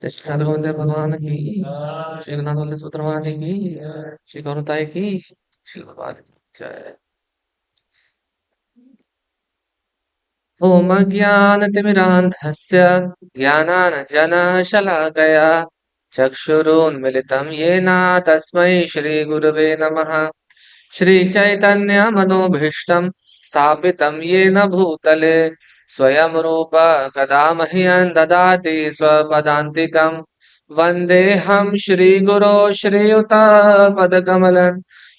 कृष्ण गोविंद भगवान की, श्री रघुनाथ बल्लभ सुभद्रा महारानी की, श्री गौरताई की, श्री भगवान की जय। ओम ज्ञानतिमिरान्धस्य ज्ञानाञ्जनशलाकया चक्षुरुन्मिलितं येन तस्मै श्रीगुरवे नमः। श्रीचैतन्यमनोभीष्टं स्थापितं येन भूतले स्वयं रूप कदा मह्यं ददाति स्वपदान्तिकं। वन्देऽहं श्रीगुरो श्रीयुतपदकमलं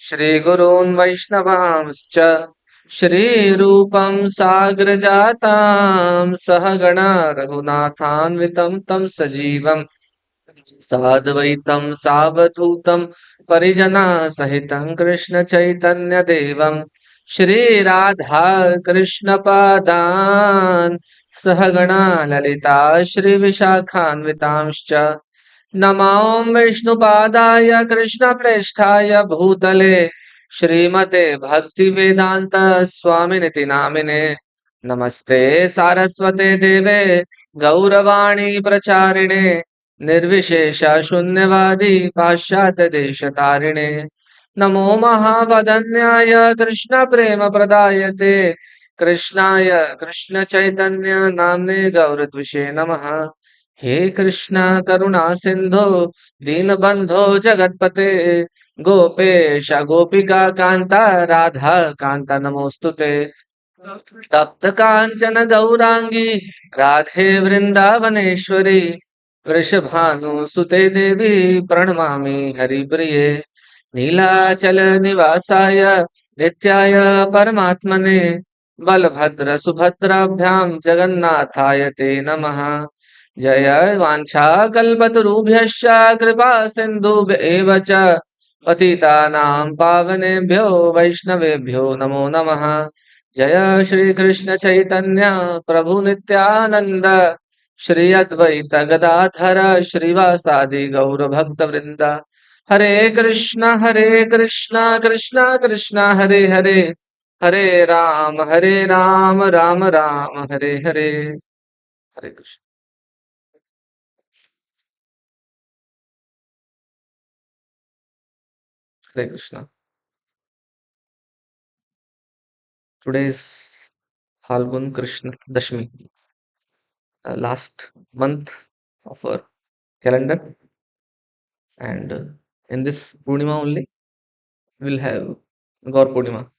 श्रीगुरून् वैष्णवांश्च श्रीरूपं साग्रजातां सहगणा रघुनाथान्वितं तं सजीवं साद्वैतं सावधूतं परिजनसहितं कृष्णचैतन्यदेवं श्रीराधा कृष्णपादान् सहगणा ललिता श्रीविशाखान्वितांश्च नमां विष्णुपादाय कृष्णप्रेष्ठाय भूतले श्रीमते भक्तिवेदान्त स्वामिनिति नामिने नमस्ते सारस्वते देवे गौरवाणी प्रचारिणे निर्विशेष शून्यवादी पाश्चात्य देशतारिणे नमो महावदन्याय कृष्ण प्रेम प्रदायते कृष्णाय कृष्ण चैतन्य नाम्ने गौरद्विषे नमः। हे कृष्ण करुणा सिंधु दीनबंधो जगतपते गोपेश गोपिका कांता राधा कांता नमोस्तुते तप्त कांचन गौरांगी राधे वृंदावनेश्वरी वृषभानुसुते देवी प्रणमामि हरिप्रिये नीलाचल निवासाय नित्याय परमात्मने बलभद्र सुभद्राभ्यां जगन्नाथाय ते नमः। जय वाञ्छाकल्पतरुभ्यश्च कृपा सिन्धुभ्य एव च पतितानां पावनेभ्यो वैष्णवेभ्यो नमो नमः। जय श्री कृष्ण चैतन्य प्रभु नित्यानंद श्री अद्वैत गदाधर श्रीवासादि गौर भक्त वृंद हरे कृष्ण कृष्ण कृष्ण हरे हरे हरे राम राम राम हरे हरे। हरे कृष्ण। हरे Krishna. Today is Falgun Krishna Dashmi, last month of our calendar, and in this Purnima only we'll have Gaur Purnima,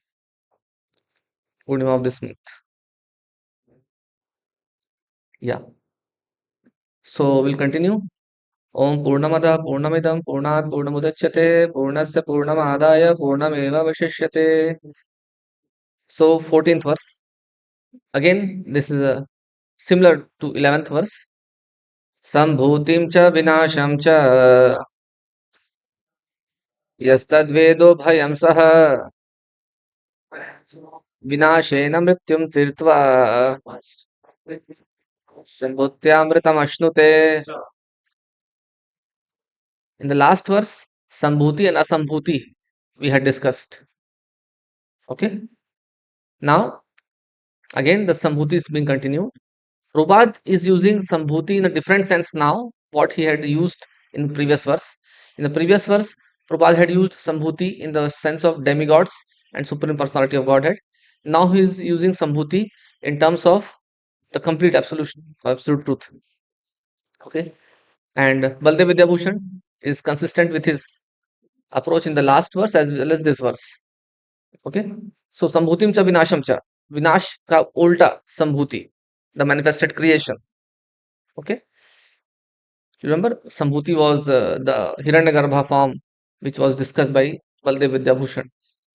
Purnima of this month. Yeah. So we'll continue. Om Purnamada Purnamidam Purnat Purnamudachyate Purnasya Purnamadaya Purnameva Vashishyate. So 14th verse. Again, this is a similar to 11th verse. Sambhutim cha vinasham cha यस्तद्वेदो भयं सः विनाशेन मृत्युं तीर्त्वा सम्भूत्यामृतमश्नुते. In the last verse, Sambhuti and Asambhuti we had discussed. Okay. Now, again, the Sambhuti is being continued. Prabhupada is using Sambhuti in a different sense now, what he had used in previous verse. In the previous verse, Prabhupada had used Sambhuti in the sense of demigods and Supreme Personality of Godhead. Now he is using Sambhuti in terms of the complete absolution, absolute truth. Okay. And Baldev Vidyabhushan is consistent with his approach in the last verse as well as this verse. Okay. So Sambhutim cha Vinasham cha. Vinash ka ulta Sambhuti, the manifested creation. Okay. Remember, Sambhuti was the Hiranyagarbha form which was discussed by Baldev Vidyabhushan.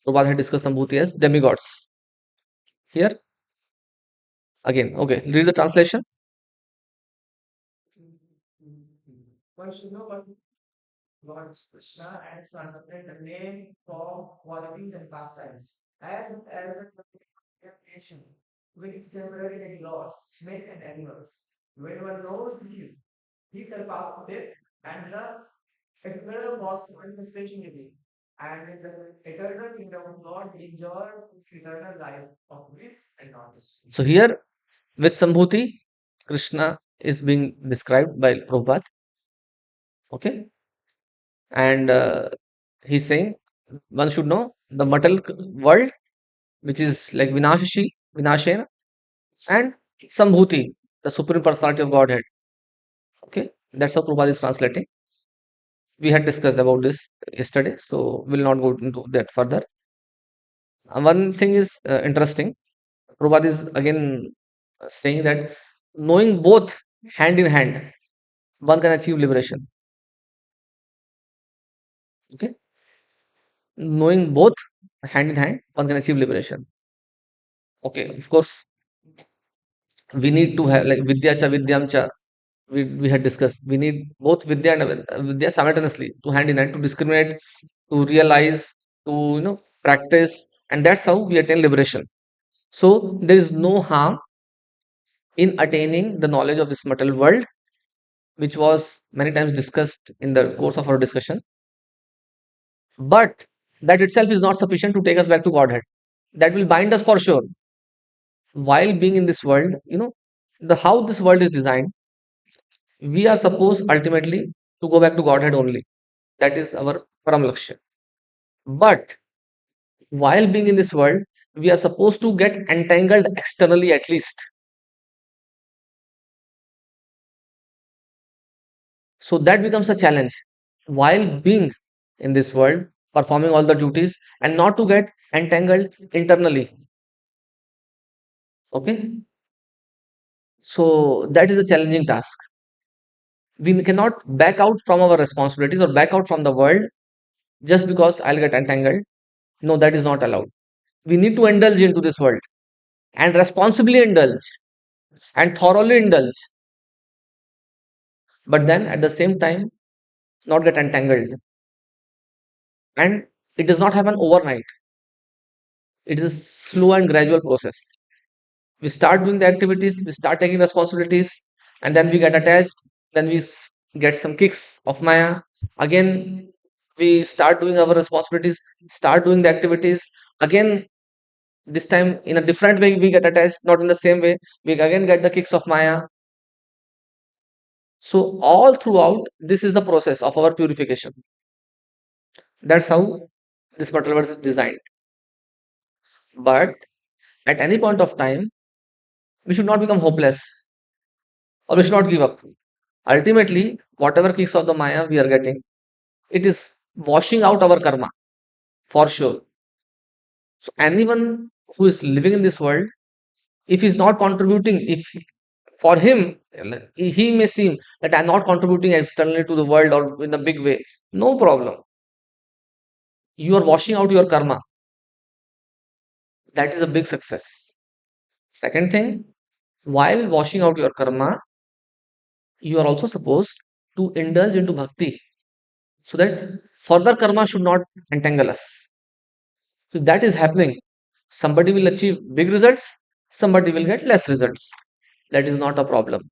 Prabhupada had discussed Sambhuti as demigods. Here, again, okay, read the translation. Lord Krishna and translated the name, form, qualities, and pastimes. As an element of creation, which temporarily laws, men and animals. When one knows these are past death and the eternal lost manifestation in it. And in the eternal kingdom of God, enjoy eternal life of bliss and knowledge. So here, with Sambhuti, Krishna is being described by Prabhupada. Okay, and he's saying one should know the material world, which is like Vinashashi, Vinashena, and Sambhuti, the Supreme Personality of Godhead. Okay, that's how Prabhupada is translating. We had discussed about this yesterday, so we'll not go into that further. One thing is interesting. Prabhupada is again saying that knowing both hand in hand, one can achieve liberation. Okay, knowing both hand in hand, one can achieve liberation. Okay, of course, we need to have like Vidya cha Vidyam cha. We had discussed. We need both Vidya and Vidya simultaneously to hand in hand to discriminate, to realize, to practice, and that's how we attain liberation. So there is no harm in attaining the knowledge of this material world, which was many times discussed in the course of our discussion. But that itself is not sufficient to take us back to Godhead. That will bind us for sure. While being in this world, the how this world is designed, we are supposed ultimately to go back to Godhead only. That is our param lakshya. But while being in this world, we are supposed to get entangled externally at least. So that becomes a challenge while being in this world, performing all the duties, and not to get entangled internally. Okay, so that is a challenging task. We cannot back out from our responsibilities or back out from the world just because I'll get entangled. No, that is not allowed. We need to indulge into this world and responsibly indulge and thoroughly indulge, but then at the same time, not get entangled. And it does not happen overnight. It is a slow and gradual process. We start doing the activities, we start taking responsibilities, and then we get attached. Then we get some kicks of Maya. Again, we start doing our responsibilities, start doing the activities. Again, this time in a different way, we get attached, not in the same way. We again get the kicks of Maya. So, all throughout, this is the process of our purification. That's how this material world is designed. But at any point of time, we should not become hopeless or we should not give up. Ultimately, whatever kicks of the Maya we are getting, it is washing out our karma for sure. So, anyone who is living in this world, if he's not contributing, if for him, he may seem that I'm not contributing externally to the world or in a big way, no problem. You are washing out your karma. That is a big success. Second thing, while washing out your karma, you are also supposed to indulge into bhakti so that further karma should not entangle us. So that is happening. Somebody will achieve big results, somebody will get less results. That is not a problem.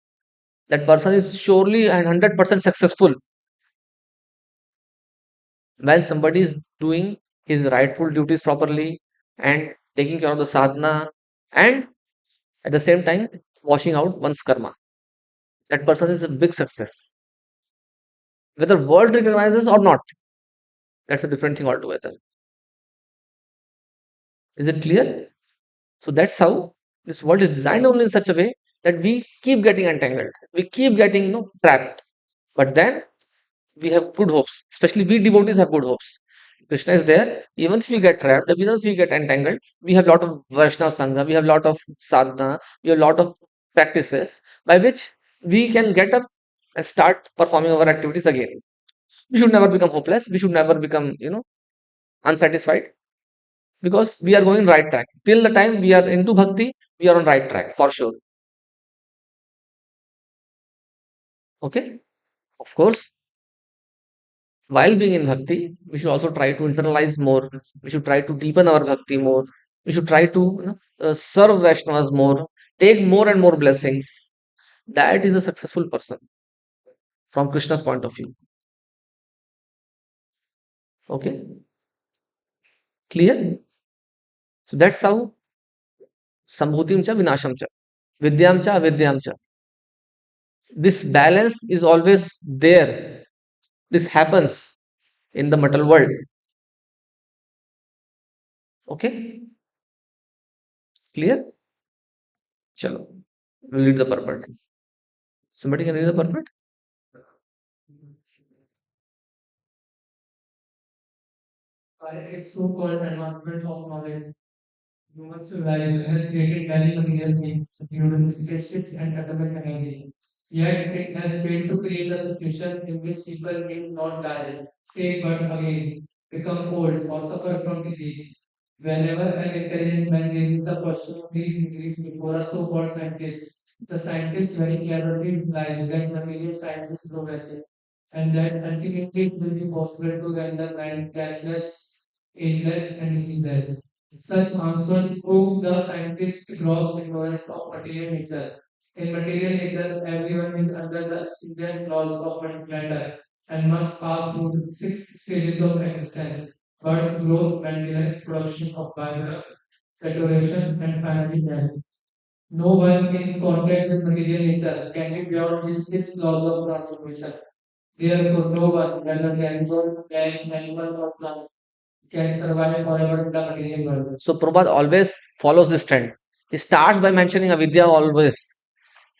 That person is surely and 100% successful while somebody is doing his rightful duties properly and taking care of the sadhana and at the same time washing out one's karma. That person is a big success. Whether world recognizes or not, that's a different thing altogether. Is it clear? So that's how this world is designed only in such a way that we keep getting entangled. We keep getting, trapped. But then we have good hopes. Especially we devotees have good hopes. Krishna is there. Even if we get trapped, even if we get entangled, we have lot of Vaishnava Sangha, we have lot of sadhana, we have lot of practices by which we can get up and start performing our activities again. We should never become hopeless. We should never become, unsatisfied because we are going right track. Till the time we are into bhakti, we are on right track for sure. Okay, of course. While being in bhakti, we should also try to internalize more. We should try to deepen our bhakti more. We should try to serve Vaishnavas more, take more and more blessings. That is a successful person from Krishna's point of view. Okay, clear? So that's how Sambhutim cha Vinasham cha. Vidyam cha Avidyam cha. This balance is always there. This happens in the material world. Okay, clear? Chalo. We'll read the purport. Somebody can read the purport? By its so-called advancement of knowledge, human civilization has created many material things, including spaceships and atomic energy. Yet it has failed to create a situation in which people need not die, take but again, become old, or suffer from disease. Whenever an intelligent man raises the question of these miseries before a so-called scientist, the scientist very cleverly replies that material science is progressive and that ultimately it will be possible to render man deathless, ageless, and diseaseless. Such answers prove the scientist's gross ignorance of material nature. In material nature, everyone is under the stringent laws of matter and must pass through six stages of existence: birth, growth, maintenance, production of byproducts, saturation, and finally death. No one in contact with material nature can be beyond these six laws of transformation. Therefore, no one, whether animal, man, animal, or plant, can survive forever in the material world. So Prabhupada always follows this trend. He starts by mentioning avidya always.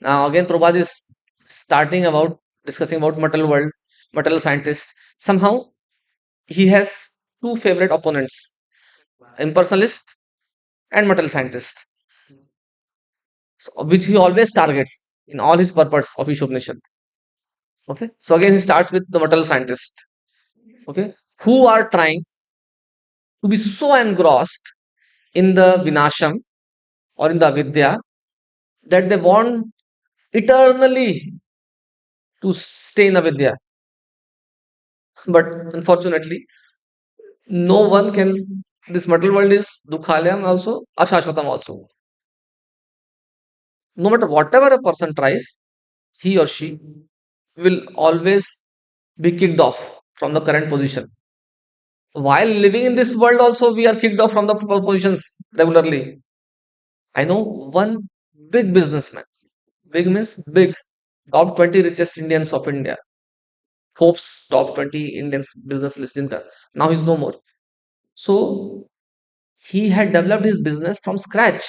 Now again Prabhupada is starting about discussing about material world, material scientist. Somehow he has two favorite opponents, impersonalist and material scientist, so, which he always targets in all his purports of Īśopaniṣad. Okay. So again he starts with the material scientist. Okay. Who are trying to be so engrossed in the Vinasham or in the Avidya that they want eternally to stay in Avidya. But unfortunately, no one can. This material world is Dukhalayam also, Ashashvatam also. No matter whatever a person tries, he or she will always be kicked off from the current position. While living in this world, also, we are kicked off from the positions regularly. I know one big businessman. Big means big. Top 20 richest Indians of India. Forbes top 20 Indians business list. Now he's no more. So he had developed his business from scratch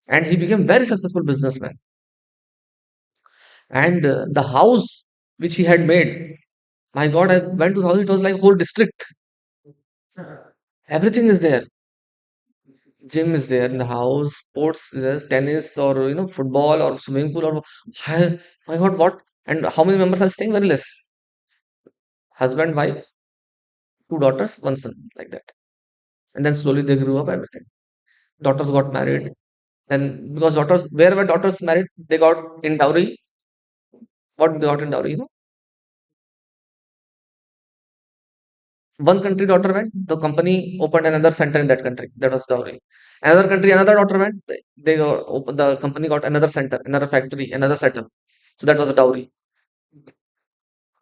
and he became very successful businessman. And the house which he had made, my God, I went to the house. It was like whole district. Everything is there. Gym is there in the house. Sports, there's tennis or football or swimming pool or my God, what? And how many members are staying? Very less. Husband, wife, two daughters, one son, like that. And then slowly they grew up. Everything. Daughters got married. And because daughters, wherever daughters married, they got in dowry. What they got in dowry? One country daughter went, the company opened another center in that country. That was dowry. Another country, another daughter went, they got, the company got another center, another factory, another setup. So that was a dowry.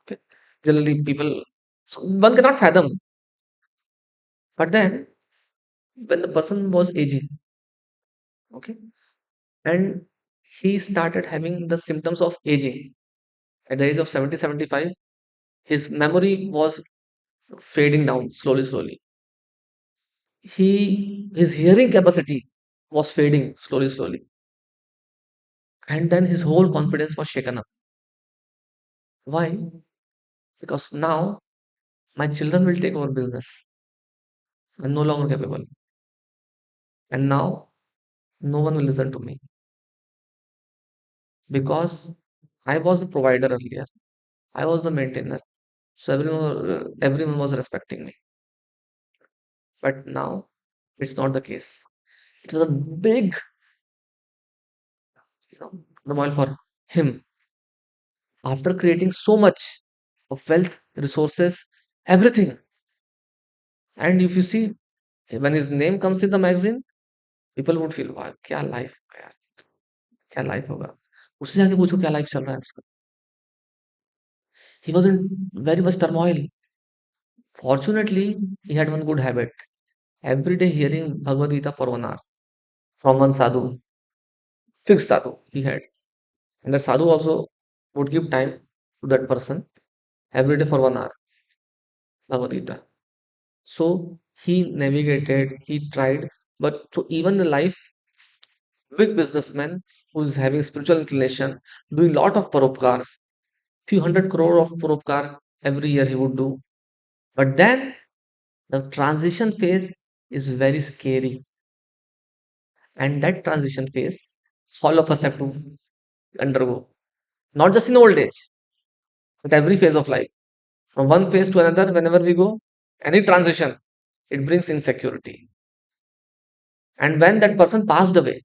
Okay. Generally, people, so one cannot fathom. But then, when the person was aging, okay, and he started having the symptoms of aging at the age of 70, 75, his memory was fading down slowly, slowly. His hearing capacity was fading slowly, slowly. And then his whole confidence was shaken up. Why? Because now my children will take over business. I'm no longer capable. And now no one will listen to me because I was the provider earlier. I was the maintainer. So everyone was respecting me. But now it's not the case. It was a big, turmoil for him. After creating so much of wealth resources, everything. And if you see, when his name comes in the magazine, people would feel, wow, क्या life होगा यार, क्या life होगा. उससे जाके पूछो क्या life चल रहा है उसका. He was in very much turmoil. Fortunately, he had one good habit. Every day hearing Bhagavad Gita for 1 hour from one sadhu, fixed sadhu he had. And the sadhu also would give time to that person every day for 1 hour, Bhagavad Gita. So he navigated, he tried, but so even the life, big businessman who's having spiritual inclination, doing lot of paropkars, few hundred crore of paropkar every year he would do. But then the transition phase is very scary. And that transition phase, all of us have to undergo. Not just in old age, but every phase of life. From one phase to another, whenever we go, any transition, it brings insecurity. And when that person passed away,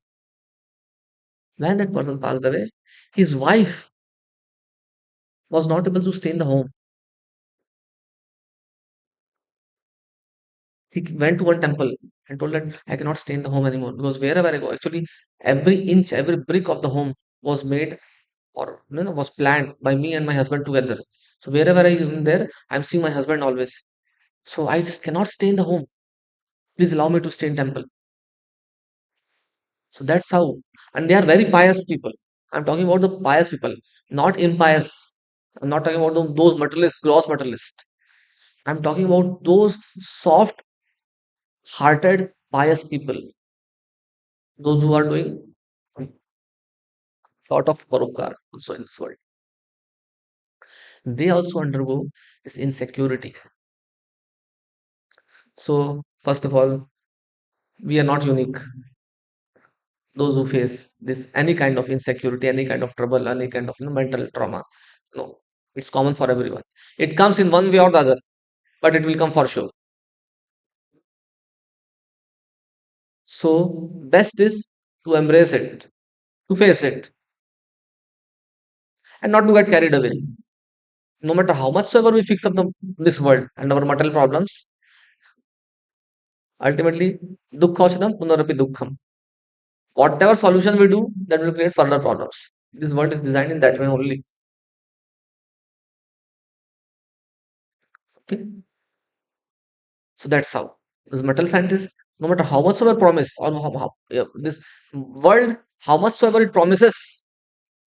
his wife was not able to stay in the home. He went to one temple and told that I cannot stay in the home anymore because wherever I go, actually every inch, every brick of the home was made or was planned by me and my husband together. So wherever I am there, I'm seeing my husband always. So I just cannot stay in the home. Please allow me to stay in temple. So that's how. And they are very pious people. I'm talking about the pious people, not impious. I'm not talking about those materialists, gross materialists. I'm talking about those soft hearted, pious people, those who are doing a lot of paropkar also in this world. They also undergo this insecurity. So, first of all, we are not unique. Those who face this any kind of insecurity, any kind of trouble, any kind of mental trauma. No, it's common for everyone. It comes in one way or the other, but it will come for sure. So, best is to embrace it, to face it, and not to get carried away. No matter how much soever we fix up this world and our material problems, ultimately, dukkhochadam punarapi dukkham. Whatever solution we do, that will create further problems. This world is designed in that way only. Okay, so that's how. This metal scientist, no matter how much soever promise or yeah, this world, how much soever it promises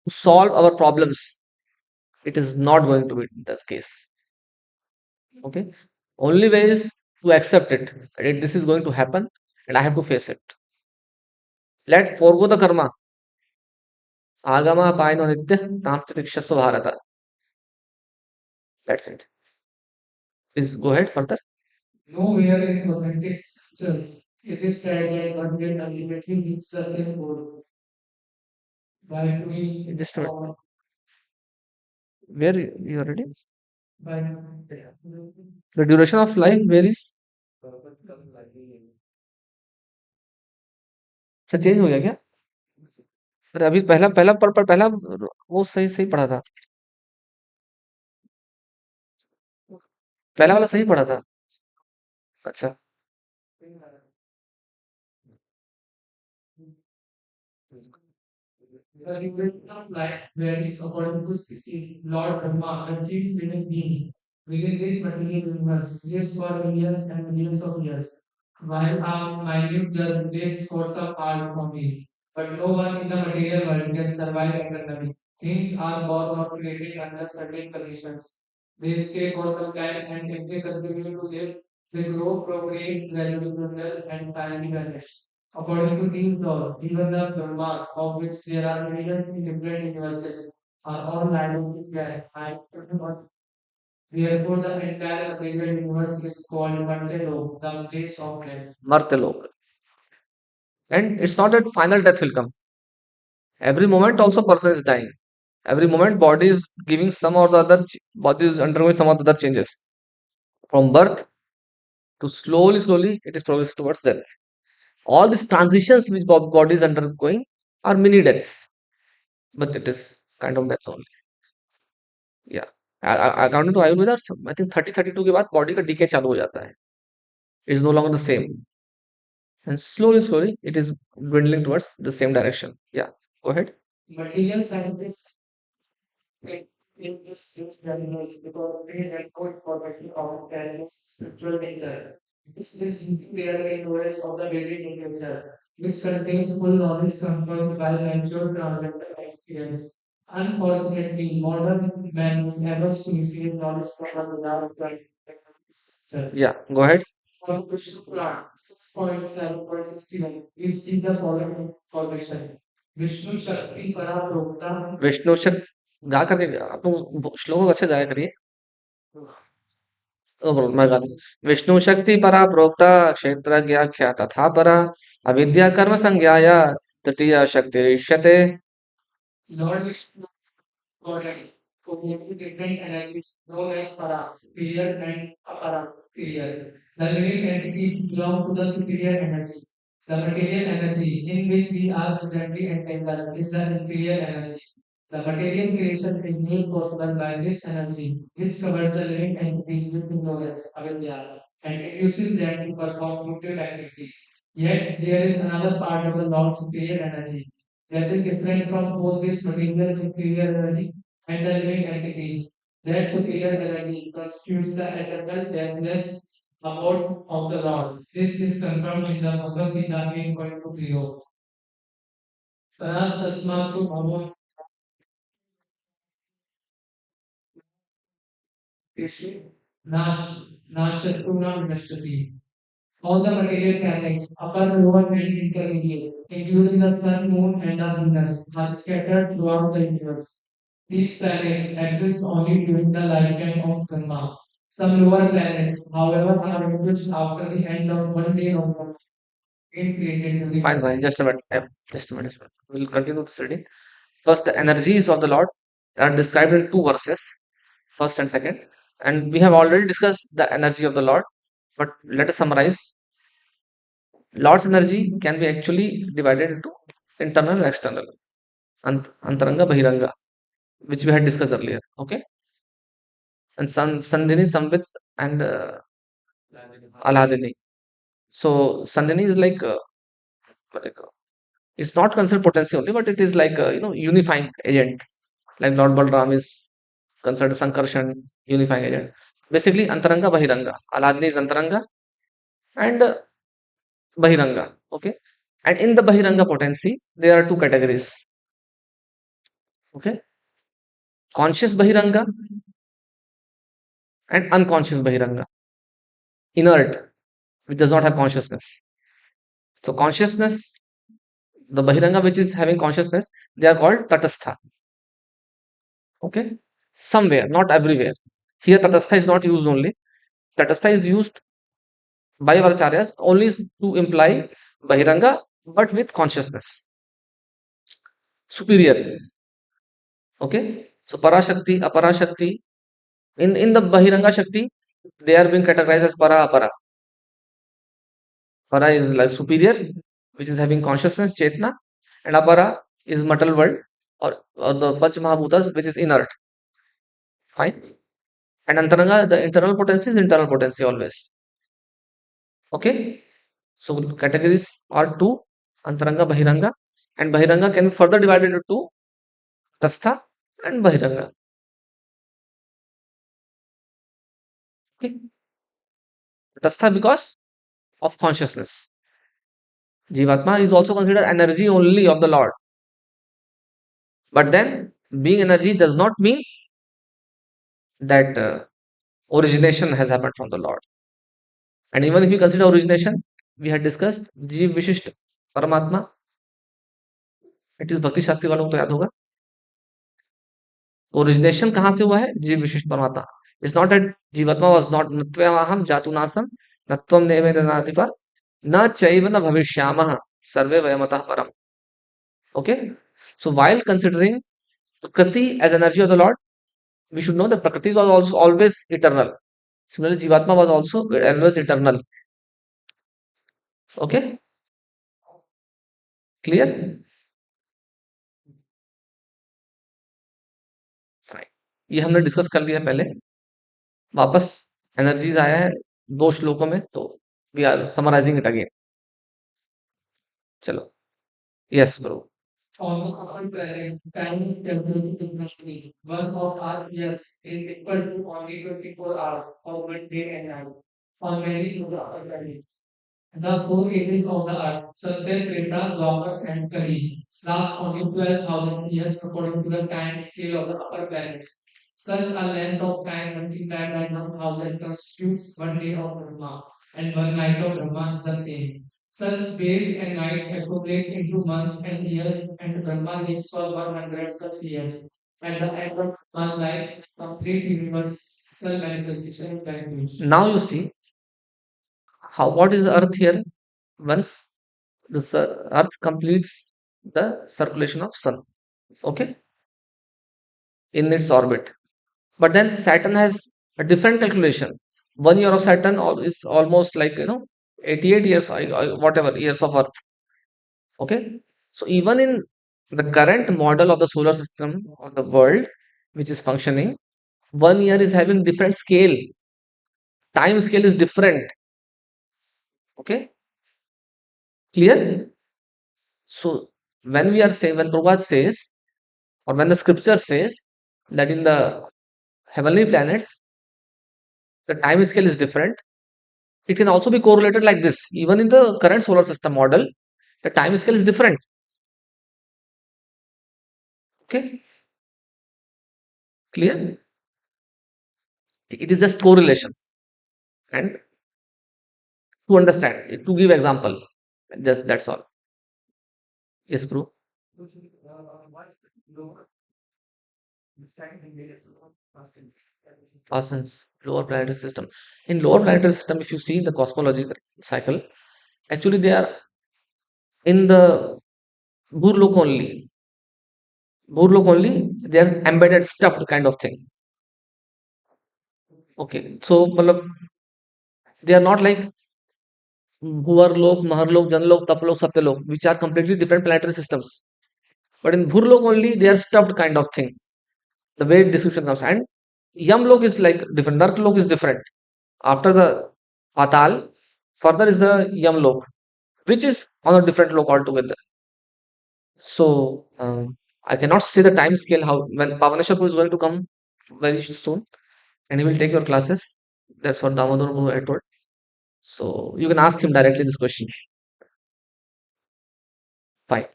to solve our problems, it is not going to be the case. Okay, only way is to accept it. That this is going to happen, and I have to face it. Let forego the karma. Agama apayano nitya tam titikshasva bharata. That's it. Please go ahead further. Nowhere in authentic scriptures is it said that one will ultimately reach the same goal. By doing just a minute. Where you are ready? By the duration of life varies. अच्छा change हो गया क्या? अरे अभी पहला वो सही सही पढ़ा था. पहला वाला सही पढ़ा था. अच्छा. The duration of life varies according to species. Lord Brahma achieves living being within this material universe lives for millions and millions of years, while a minute germ lives for some hours only. But no one in the material world can survive eternally. Things are born or created under certain conditions. They stay for some time, and if they continue to live, they grow, procreate, gradually dwindle, and finally vanish. According to these laws, even the Brahmas, of which there are millions in different universes, are all liable to die. Therefore, the entire material universe is called Martello, the place of death. Martello. And it's not that final death will come. Every moment also person is dying. Every moment body is giving some or the other, body is undergoing some or the other changes. From birth to slowly, it is progressing towards death. All these transitions which body is undergoing are mini deaths, but it is kind of deaths only. Yeah. According to Ayurveda, I think 30-32 के बाद body का DK चालू हो जाता है. It is no longer the same, and slowly it is dwindling towards the same direction. Yeah, go ahead. Material scientists in this use terminology because they have good property of carrying spiritual nature. This is their knowledge of the Vedic literature, which contains full knowledge confirmed by mature transcendental experience. Unfortunately, modern man is able to receive knowledge from a without practice. Yeah, go ahead. For Vishnu Puran 6.7.61, we see the following information. Vishnu शक्ति परा प्रोक्ता विष्णु शक्ति गा करके आप लोग श्लोक अच्छे गाया करिए. मैं गा दूं. विष्णु शक्ति परा प्रोक्ता क्षेत्र ज्ञाख्या तथा परा अविद्या कर्म संज्ञाया तृतीया शक्ति ऋष्यते. Lord Vishnu Godhead, community different energies known as para, superior and apara, superior. The living entities belong to the superior energy. The material energy in which we are presently entangled is the inferior energy. The material creation is made possible by this energy, which covers the living entities with ignorance, avidya, and induces them to perform fruitive activities. Yet there is another part of the Lord's superior energy that is different from both this material superior energy and the living entities. That superior energy constitutes the eternal deathless abode of the Lord. This is confirmed in the Bhagavad Gita 8.20. Paras tasmatu bhavo Krishi nash nashatu na vinashati. All the material planets, upper, lower, and intermediate, including the sun, moon, and the Venus, are scattered throughout the universe. These planets exist only during the lifetime of Kurma. Some lower planets, however, are vanquished after the end of one day of the created to be. Fine, fine. Just a minute. Just a minute. We'll continue the study. First, the energies of the Lord are described in two verses, first and second. And we have already discussed the energy of the Lord. But let us summarize. Lord's energy can be actually divided into internal and external, antaranga, bahiranga, which we had discussed earlier. Okay, and Sandhini, Samvit, and Aladini. So Sandhini is like, it's not considered potency only, but it is like unifying agent. Like Lord Balram is considered Sankarshan, unifying agent. Basically, antaranga, bahiranga. Aladini is antaranga and bahiranga. Okay, and in the bahiranga potency, there are two categories. Okay, conscious bahiranga and unconscious bahiranga, inert, which does not have consciousness. So consciousness, the bahiranga which is having consciousness, they are called tatastha. Okay, somewhere, not everywhere. Here tatastha is not used only. Tatastha is used by our acharyas only to imply bahiranga, but with consciousness, superior. Okay, so parashakti, aparashakti, in the bahiranga shakti, they are being categorized as para, apara. Para is like superior, which is having consciousness, Chetna, and Apara is material world, or the Panch Mahabhutas, which is inert. Fine. And Antaranga, the internal potency is internal potency always. Okay. So categories are two, Antaranga, Bahiranga, and Bahiranga can be further divided into two, Tastha and Bahiranga. Okay. Tastha because of consciousness. Jivatma is also considered energy only of the Lord. But then, being energy does not mean that origination has happened from the Lord. And even if we consider origination, we had discussed Jeev Vishisht Paramatma. It is Bhakti Shastri वालों को तो याद होगा. Origination कहाँ से हुआ है? जीव विशिष्ट परमात्मा. इट्स नॉट दैट जीवात्मा वाज नॉट नत्वयाहम जातुनासम नत्वम नेवेदनाधिपा न चैव न भविष्यामः सर्वे वयमतः परम. Okay, so while considering Prakriti as energy of the Lord, we should know that Prakriti was also always eternal. Similarly, Jivatma was also always eternal. Okay, clear? Fine. ये हमने discuss कर लिया पहले। वापस एनर्जीज आया है 2 श्लोकों में, तो we are summarising it again. चलो, yes bro. On the upper planet, time is calculated differently. One of our years is equal to only 24 hours of one day and night for many of the upper planets. The four ages of the Earth, Satya, Treta, Dwapar, and Kali, last only 12,000 years according to the time scale of the upper planets. Such a length of time multiplied by 1,000 constitutes one day of Brahma, and one night of Brahma is the same. Such days and nights accumulate into months and years, and Brahma lives for 100 such years. At the end of Brahma's life, complete universal manifestation is vanquished. Now you see how what is the Earth here? Once the Earth completes the circulation of Sun, okay, in its orbit. But then Saturn has a different calculation. 1 year of Saturn is almost like 88 years, whatever years of Earth. Okay, so even in the current model of the solar system of the world, which is functioning, 1 year is having different scale. Time scale is different. Okay, clear? So when we are saying, when Prabhupada says, or when the scripture says that in the heavenly planets the time scale is different, it can also be correlated like this. Even in the current solar system model, the time scale is different. Okay, clear? It is just correlation. And to understand, to give example, just that's all. Yes, bro. Fastens lower planetary system. In lower planetary system, if you see the cosmological cycle, actually they are in the Burlok only. Burlok only, they are embedded stuffed kind of thing. Okay, so matlab, they are not like Bhuvarlok, Maharlok, Janlok, Taplok, Satyalok, which are completely different planetary systems. But in Burlok only, they are stuffed kind of thing. The way description comes. And Yamlok is like different. Narklok is different. After the Patal, further is the Yamlok, which is on a different lok altogether. So I cannot say the time scale how when Pavaneshwar is going to come very soon, and he will take your classes. That's what Damodar Prabhu had told. So you can ask him directly this question. Fine.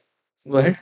Go ahead.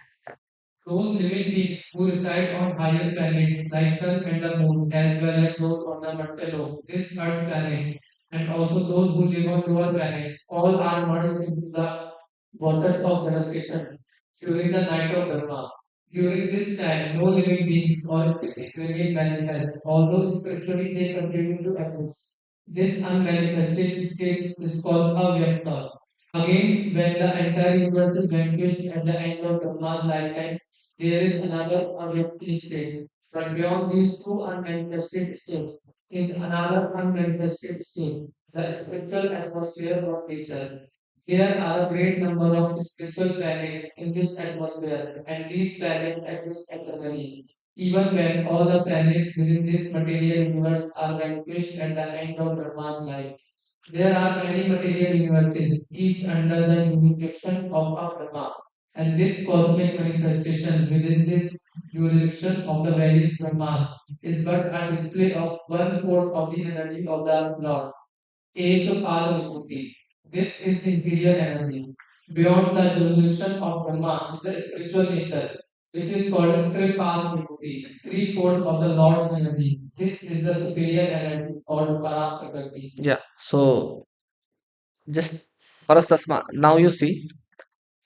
Those living beings who reside on higher planets like Sun and the Moon, as well as those on the Martello, this Earth planet, and also those who live on lower planets, all are merged into the waters of devastation during the night of Dharma. During this time, no living beings or species remain manifest, although spiritually they continue to exist. This unmanifested state is called Avyakta. Again, when the entire universe is vanquished at the end of Brahma's lifetime, there is another avyakti state. But beyond these two unmanifested states is another unmanifested state, the spiritual atmosphere of nature. There are a great number of spiritual planets in this atmosphere, and these planets exist eternally. Even when all the planets within this material universe are vanquished at the end of Brahma's life. There are many material universes, each under the jurisdiction of a Brahma. And this cosmic manifestation within this jurisdiction of the various Brahmas is but a display of one fourth of the energy of the Lord. Ekapala Vibhuti. This is inferior energy. Beyond the jurisdiction of Brahma is the spiritual nature, which is called Tripal Vibhuti, three-fold of the Lord's energy. This is the superior energy called Paraprakriti. Yeah, so just Parastasma. Now you see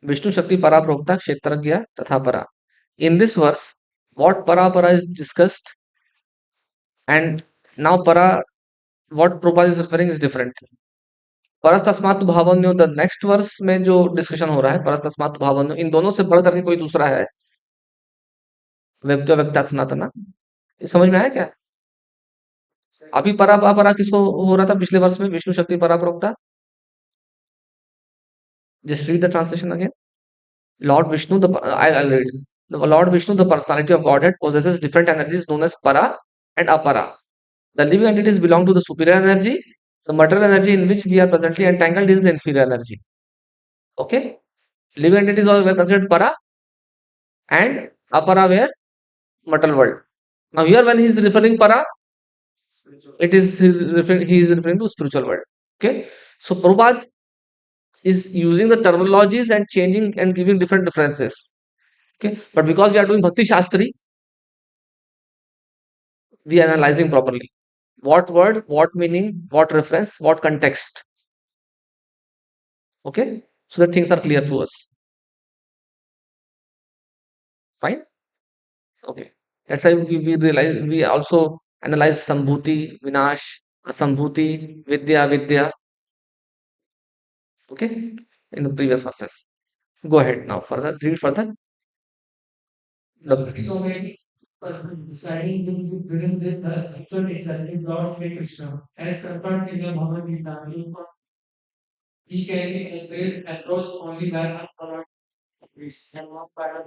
Vishnu Shakti Para Prokta Kshetragya Tatha Para. In this verse, what Para Para is discussed, and now Para, what Prabhupada is referring is different. परस्तस्मात् भावन्यो the next verse में जो discussion हो रहा है परस्तस्मात् भावन्यो इन दोनों से बढ़ करके कोई दूसरा है व्यक्तो व्यक्ता सनातना ये समझ में आया क्या अभी परा परा किसको हो रहा था पिछले वर्ष में विष्णु शक्ति परा प्रोक्ता just read the translation again Lord Vishnu the I read the Lord Vishnu the personality of Godhead possesses different energies known as para and apara. The living entities belong to the superior energy. The material energy in which we are presently entangled is the inferior energy. Okay? Living entities are were considered para and apara were material world. Now here when he is referring para, he is referring to spiritual world. Okay? So Prabhupada is using the terminologies and changing and giving different differences. Okay? But because we are doing Bhakti Shastri, we are analyzing properly. What word, what meaning, what reference, what context. Okay? So that things are clear to us. Fine? Okay. That's why we realize we also analyze Sambhuti, Vinash, Sambhuti, Vidya. Okay? In the previous verses. Go ahead now. Further, read further. The deciding within the spiritual nature is Lord Sri Krishna. As confirmed in the Bhagavad Gita, he can be approached only by our priest and not by a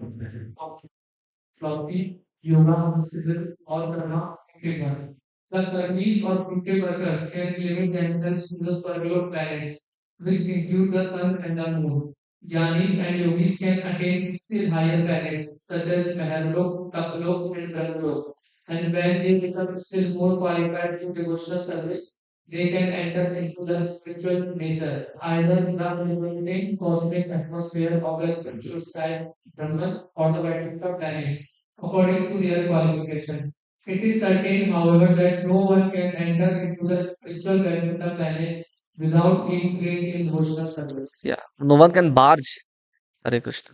philosophy, yoga, mysticism, or karma activity. The karmis or fruitive workers can limit themselves to the circular planets, which include the sun and the moon. Jnanis and yogis can attain still higher planets, such as Mahalok, Tapalok, and Brahmalok. And when they become still more qualified in devotional service, they can enter into the spiritual nature, either the illuminating cosmic atmosphere of the spiritual sky, Brahman, or the Vaikuntha planets according to their qualification. It is certain, however, that no one can enter into the spiritual Vaikuntha planets without being trained in devotional service. Yeah, no one can barge. Hare Krishna.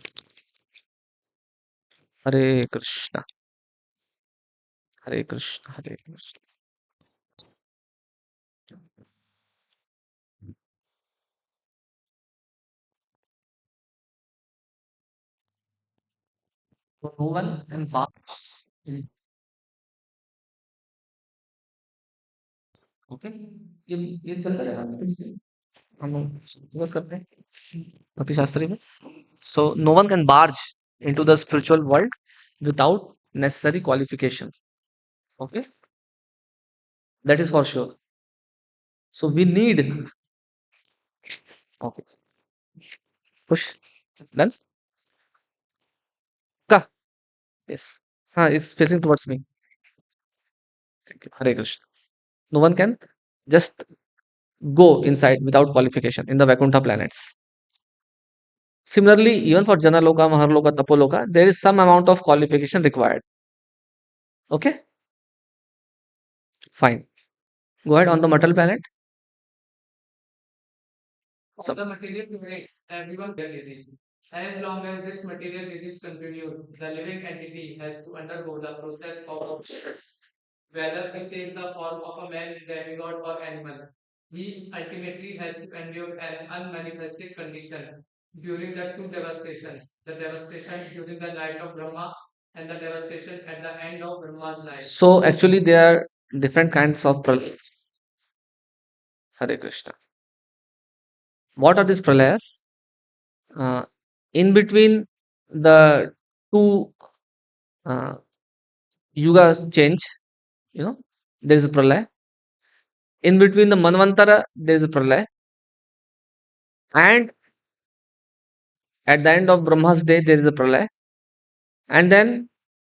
Hare Krishna. Hare Krishna. Hare Krishna. So no one can barge. Okay ये चलता रहेगा इससे हम बस करते हैं भक्ति शास्त्री में so no one can barge into the spiritual world without necessary qualification okay that is for sure so we need okay push done ka yes it's facing towards me thank you Hare Krishna no one can just go inside without qualification in the Vaikuntha planets similarly even for Janaloka Maharloka Tapoloka there is some amount of qualification required okay fine go ahead on the material planet. So, as long as this material disease continues, the living entity has to undergo the process of whether it takes the form of a man, demigod, or animal. He ultimately has to endure an unmanifested condition during the two devastations the devastation during the night of Brahma and the devastation at the end of Brahma's life. So, actually, there are different kinds of pralayas. Hare Krishna. What are these pralayas? Uh, in between the two uh, yugas change, there is a pralaya. In between the Manvantara, there is a pralaya. And at the end of Brahma's day, there is a pralaya. And then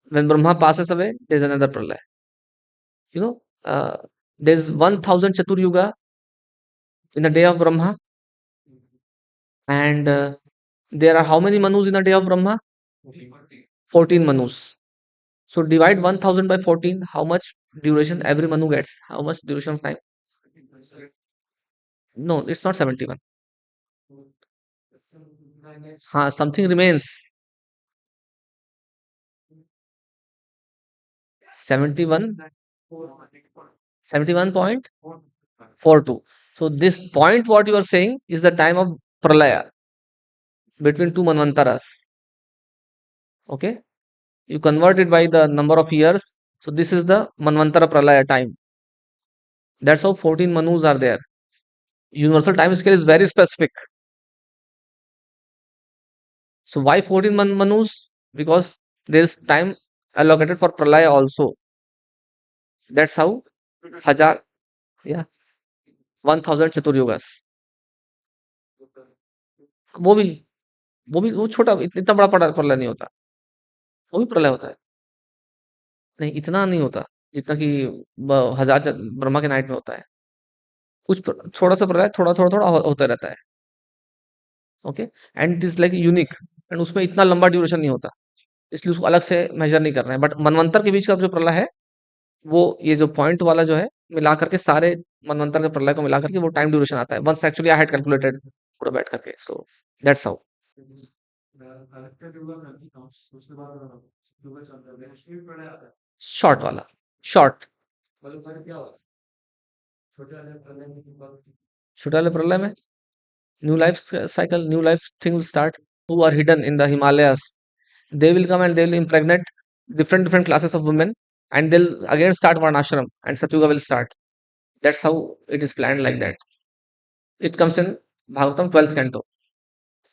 when Brahma passes away, there is another pralaya. There is 1000 Chatur Yuga in the day of Brahma. And there are how many Manus in the day of Brahma? 14 Manus. So divide 1000 by 14. How much duration every Manu gets? How much duration of time? No, it's not 71. Something remains. 71. 71.42. So this point what you are saying is the time of pralaya between two manvantaras. Okay. You convert it by the number of years. So this is the manvantara pralaya time. That's how 14 manus are there. Universal time scale is very specific. So why 14 manus? Because there is time allocated for pralaya also. That's how हजार, yeah, 1000 चतुर्युगस. वो भी वो छोटा, इतना बड़ा प्रलय नहीं होता. वो भी प्रलय होता है. नहीं, इतना नहीं होता जितना कि हजार ब्रह्मा के नाइट में होता है. कुछ थोड़ा सा प्रलय, थोड़ा थोड़ा थोड़ा होता रहता है. Okay. And it is like unique. And उसमें इतना लंबा ड्यूरेशन नहीं होता, इसलिए उसको अलग से मेजर नहीं कर रहे हैं. बट मनवंतर के बीच का जो प्रलय है, वो ये जो पॉइंट वाला जो है, मिला करके सारे मनवंतर के प्रलय को मिला करके वो टाइम ड्यूरेशन आता है. Once actually I had calculated पूरा बैठ करके. So that's how. शॉर्ट वाला. शॉर्ट. छोटे वाले प्रलय में new life cycle, new life thing will start. Who are hidden in the Himalayas, they will come and they will impregnate different classes of women, and they'll again start one ashram, and Satyuga will start. That's how it is planned like that. It comes in Bhagavatam 12th canto.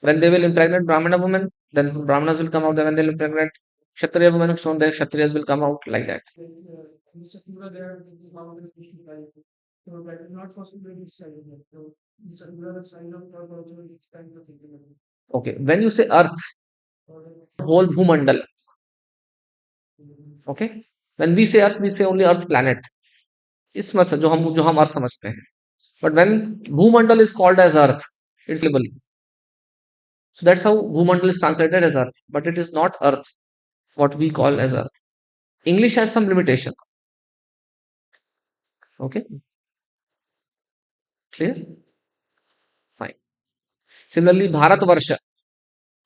When they will impregnate Brahmana women, then Brahmanas will come out. Then when they will impregnate Kshatriya women, so the Kshatriyas will come out like that. Okay, when you say earth, whole bhumandal. Okay, when we say earth, we say only earth planet. इसमें से जो हम अर्थ समझते हैं. But when bhumandal is called as earth, it's label. So that's how bhumandal is translated as earth, but it is not earth what we call as earth. English has some limitation. Okay, clear? Fine. Similarly, Bharatvarsha.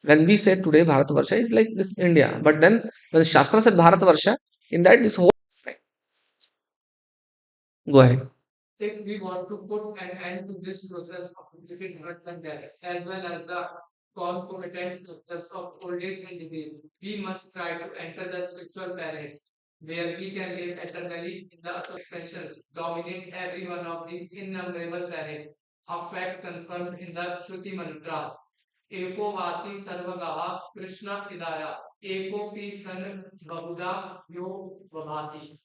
When we say today Bharatvarsha is like this India, but then when Shastra said Bharatvarsha, in that this whole. Fine. Go ahead. If we want to put an end to this process of living birth and death, as well as the concomitant process of old age and disease, we must try to enter the spiritual planets, where we can live eternally in the suspensions, dominate every one of these innumerable planets. A fact confirmed in the Shruti mantra. एको वासी सर्वगः कृष्ण इदाया एकोपि सन बहुधा यो वभाति.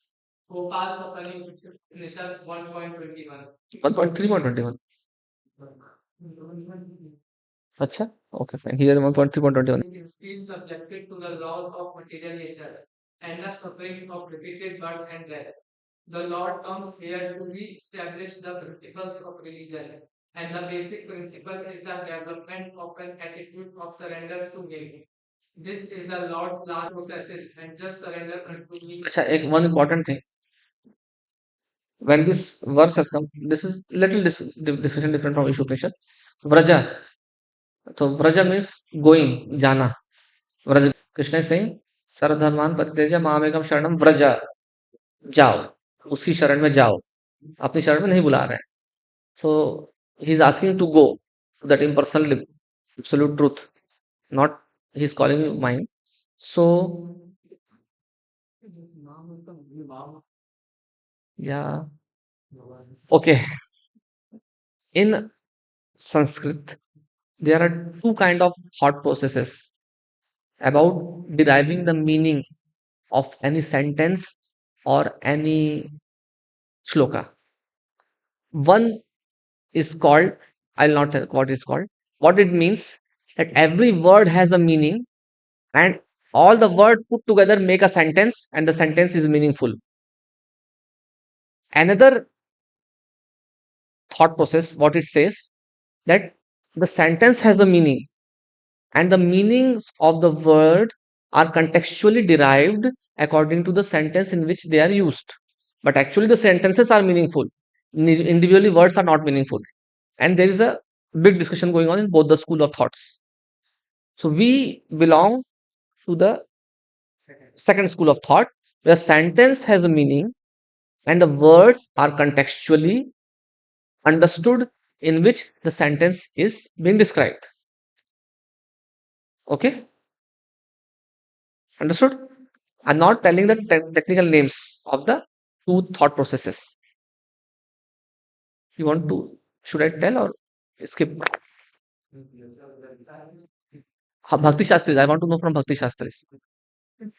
Gopal Īśopaniṣad 1.21. 1.3.21. अच्छा, okay, fine. Here 1.3.21. Is still subjected to the laws of material nature and the sufferings of repeated birth and death. The Lord comes here to re-establish the principles of religion, and the basic principle is the development of an attitude of surrender to Him. This is the Lord's last processes, and just surrender unto me. अच्छा, एक one important thing. When this verse has come, this is little discussion different from Īśopaniṣad. Vraja. So Vraja means going, jana. Vraja. Krishna is saying, Saradharman Pariteja Mahamekam Sharanam Vraja. जाओ, उसकी शरण में जाओ, अपनी शरण में नहीं बुला रहे हैं. So he is asking to go to that impersonal absolute truth, not he is calling you mine. So yeah, okay. In Sanskrit, there are two kind of thought processes about deriving the meaning of any sentence or any shloka. One is called, I'll not tell what it's called. What it means that every word has a meaning, and all the word put together make a sentence, and the sentence is meaningful. Another thought process, what it says, that the sentence has a meaning, and the meanings of the word are contextually derived according to the sentence in which they are used. But actually, the sentences are meaningful. Individually, words are not meaningful. And there is a big discussion going on in both the school of thoughts. So we belong to the second school of thought, where sentence has a meaning and the words are contextually understood in which the sentence is being described. Okay, understood? I'm not telling the technical names of the two thought processes. You want to, should I tell or skip? हाँ, Bhakti Shastri, I want to know from Bhakti Shastri.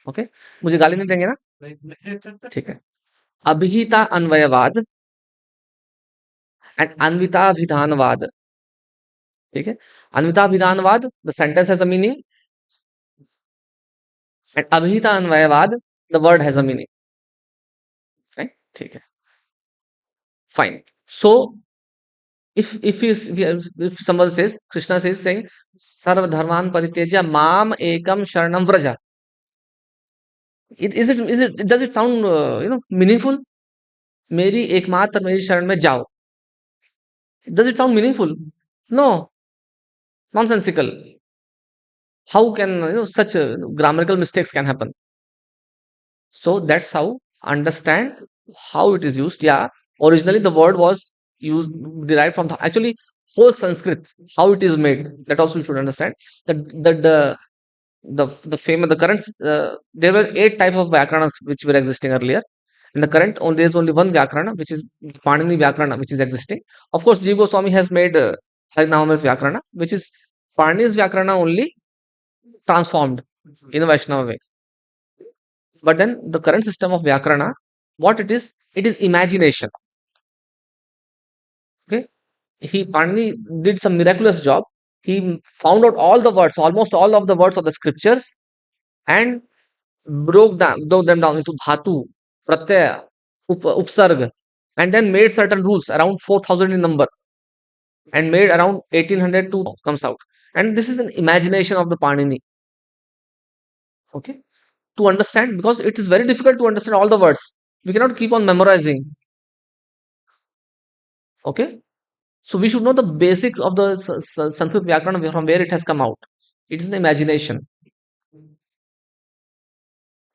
Okay, मुझे गाली नहीं देंगे ना? ठीक है. abhita अन्वयवाद and अन्विताभिधानवाद. ठीक है, अन्विताभिधानवाद, the sentence has a meaning, and abhita अन्वयवाद, the word has a meaning. Right? ठीक है, fine. So if someone says, Krishna says, saying sarva dharman paritejya mam ekam sharanam vraja, it does it sound meaningful? मेरी एकमात्र मेरी शरण में जाओ. Does it sound meaningful? No, nonsensical. How can such grammatical mistakes can happen? So that's how understand how it is used. Yeah, originally the word was used derived from the actually whole Sanskrit. How it is made, that also you should understand. The famous the current there were 8 types of vyakranas which were existing earlier. In the current, there is only one vyakrana, which is Panini vyakrana, which is existing. Of course, Jiva Goswami has made Harinama's vyakrana, which is Panini's vyakrana only transformed in a Vaishnava way. But then the current system of vyakrana, what it is imagination. Okay, Panini did some miraculous job. He found out all the words, almost all of the words of the scriptures, and broke them down into dhatu, pratyaya, upsarg, and then made certain rules around 4,000 in number, and made around 1800 to comes out. And this is an imagination of the Panini. Okay, to understand, because it is very difficult to understand all the words. We cannot keep on memorizing. Okay, so we should know the basics of the Sanskrit Vyakarana from where it has come out. It is the imagination.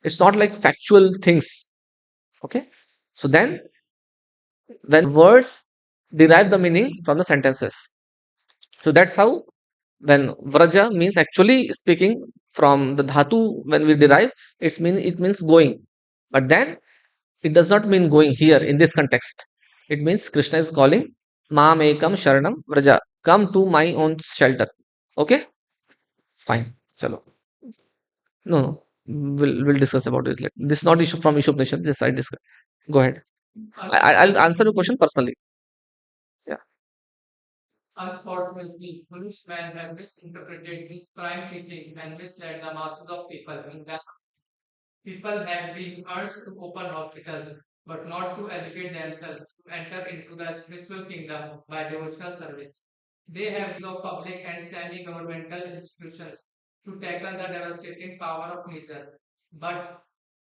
It's not like factual things. Okay, so then when words derive the meaning from the sentences. So that's how when vraja means actually speaking from the dhatu, when we derive, it means going. But then it does not mean going here in this context. It means Krishna is calling Mam Ekam Sharanam Vraja. Come to my own shelter. Okay? Fine. Chalo. No, no. We'll discuss about it later. This is not issue from Īśopaniṣad. This I discuss. Go ahead. I'll answer your question personally. Yeah. Unfortunately, foolish men have misinterpreted this prime teaching and misled the masses of people. In that people have been urged to open hospitals, but not to educate themselves to enter into the spiritual kingdom by devotional service. They have used of public and semi-governmental institutions to tackle the devastating power of nature, but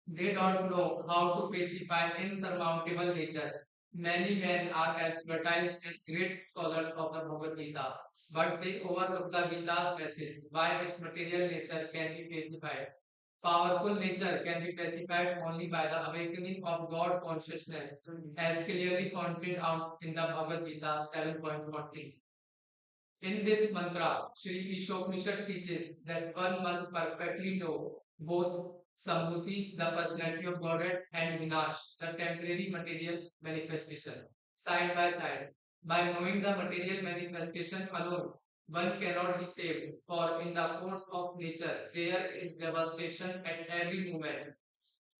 they don't know how to pacify insurmountable nature. Many men are advertised as great scholars of the Bhagavad Gita, but they overlook the Gita's message by which material nature can be pacified. Powerful nature can be pacified only by the awakening of God consciousness, as clearly pointed out in the Bhagavad Gita 7.14. In this mantra, Sri Īśopaniṣad teaches that one must perfectly know both Sambhuti, the personality of Godhead, and Vinash, the temporary material manifestation, side by side. By knowing the material manifestation alone, one cannot be saved, for in the course of nature there is devastation at every moment.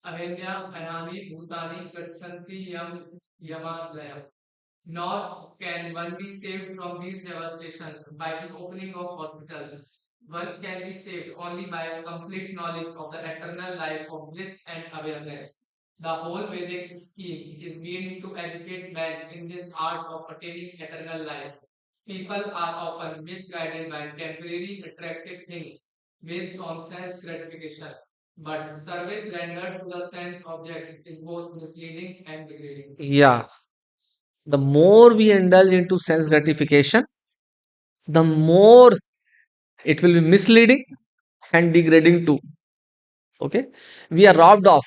Ahenya, Anani, Bhutani, Gachanti, Yam, Yamalaya. Nor can one be saved from these devastations by the opening of hospitals. One can be saved only by a complete knowledge of the eternal life of bliss and awareness. The whole Vedic scheme is meant to educate man in this art of attaining eternal life. People are often misguided by temporary attractive things based on sense gratification. But service rendered to the sense object is both misleading and degrading. Yeah, the more we indulge into sense gratification, the more it will be misleading and degrading too. Okay, we are robbed of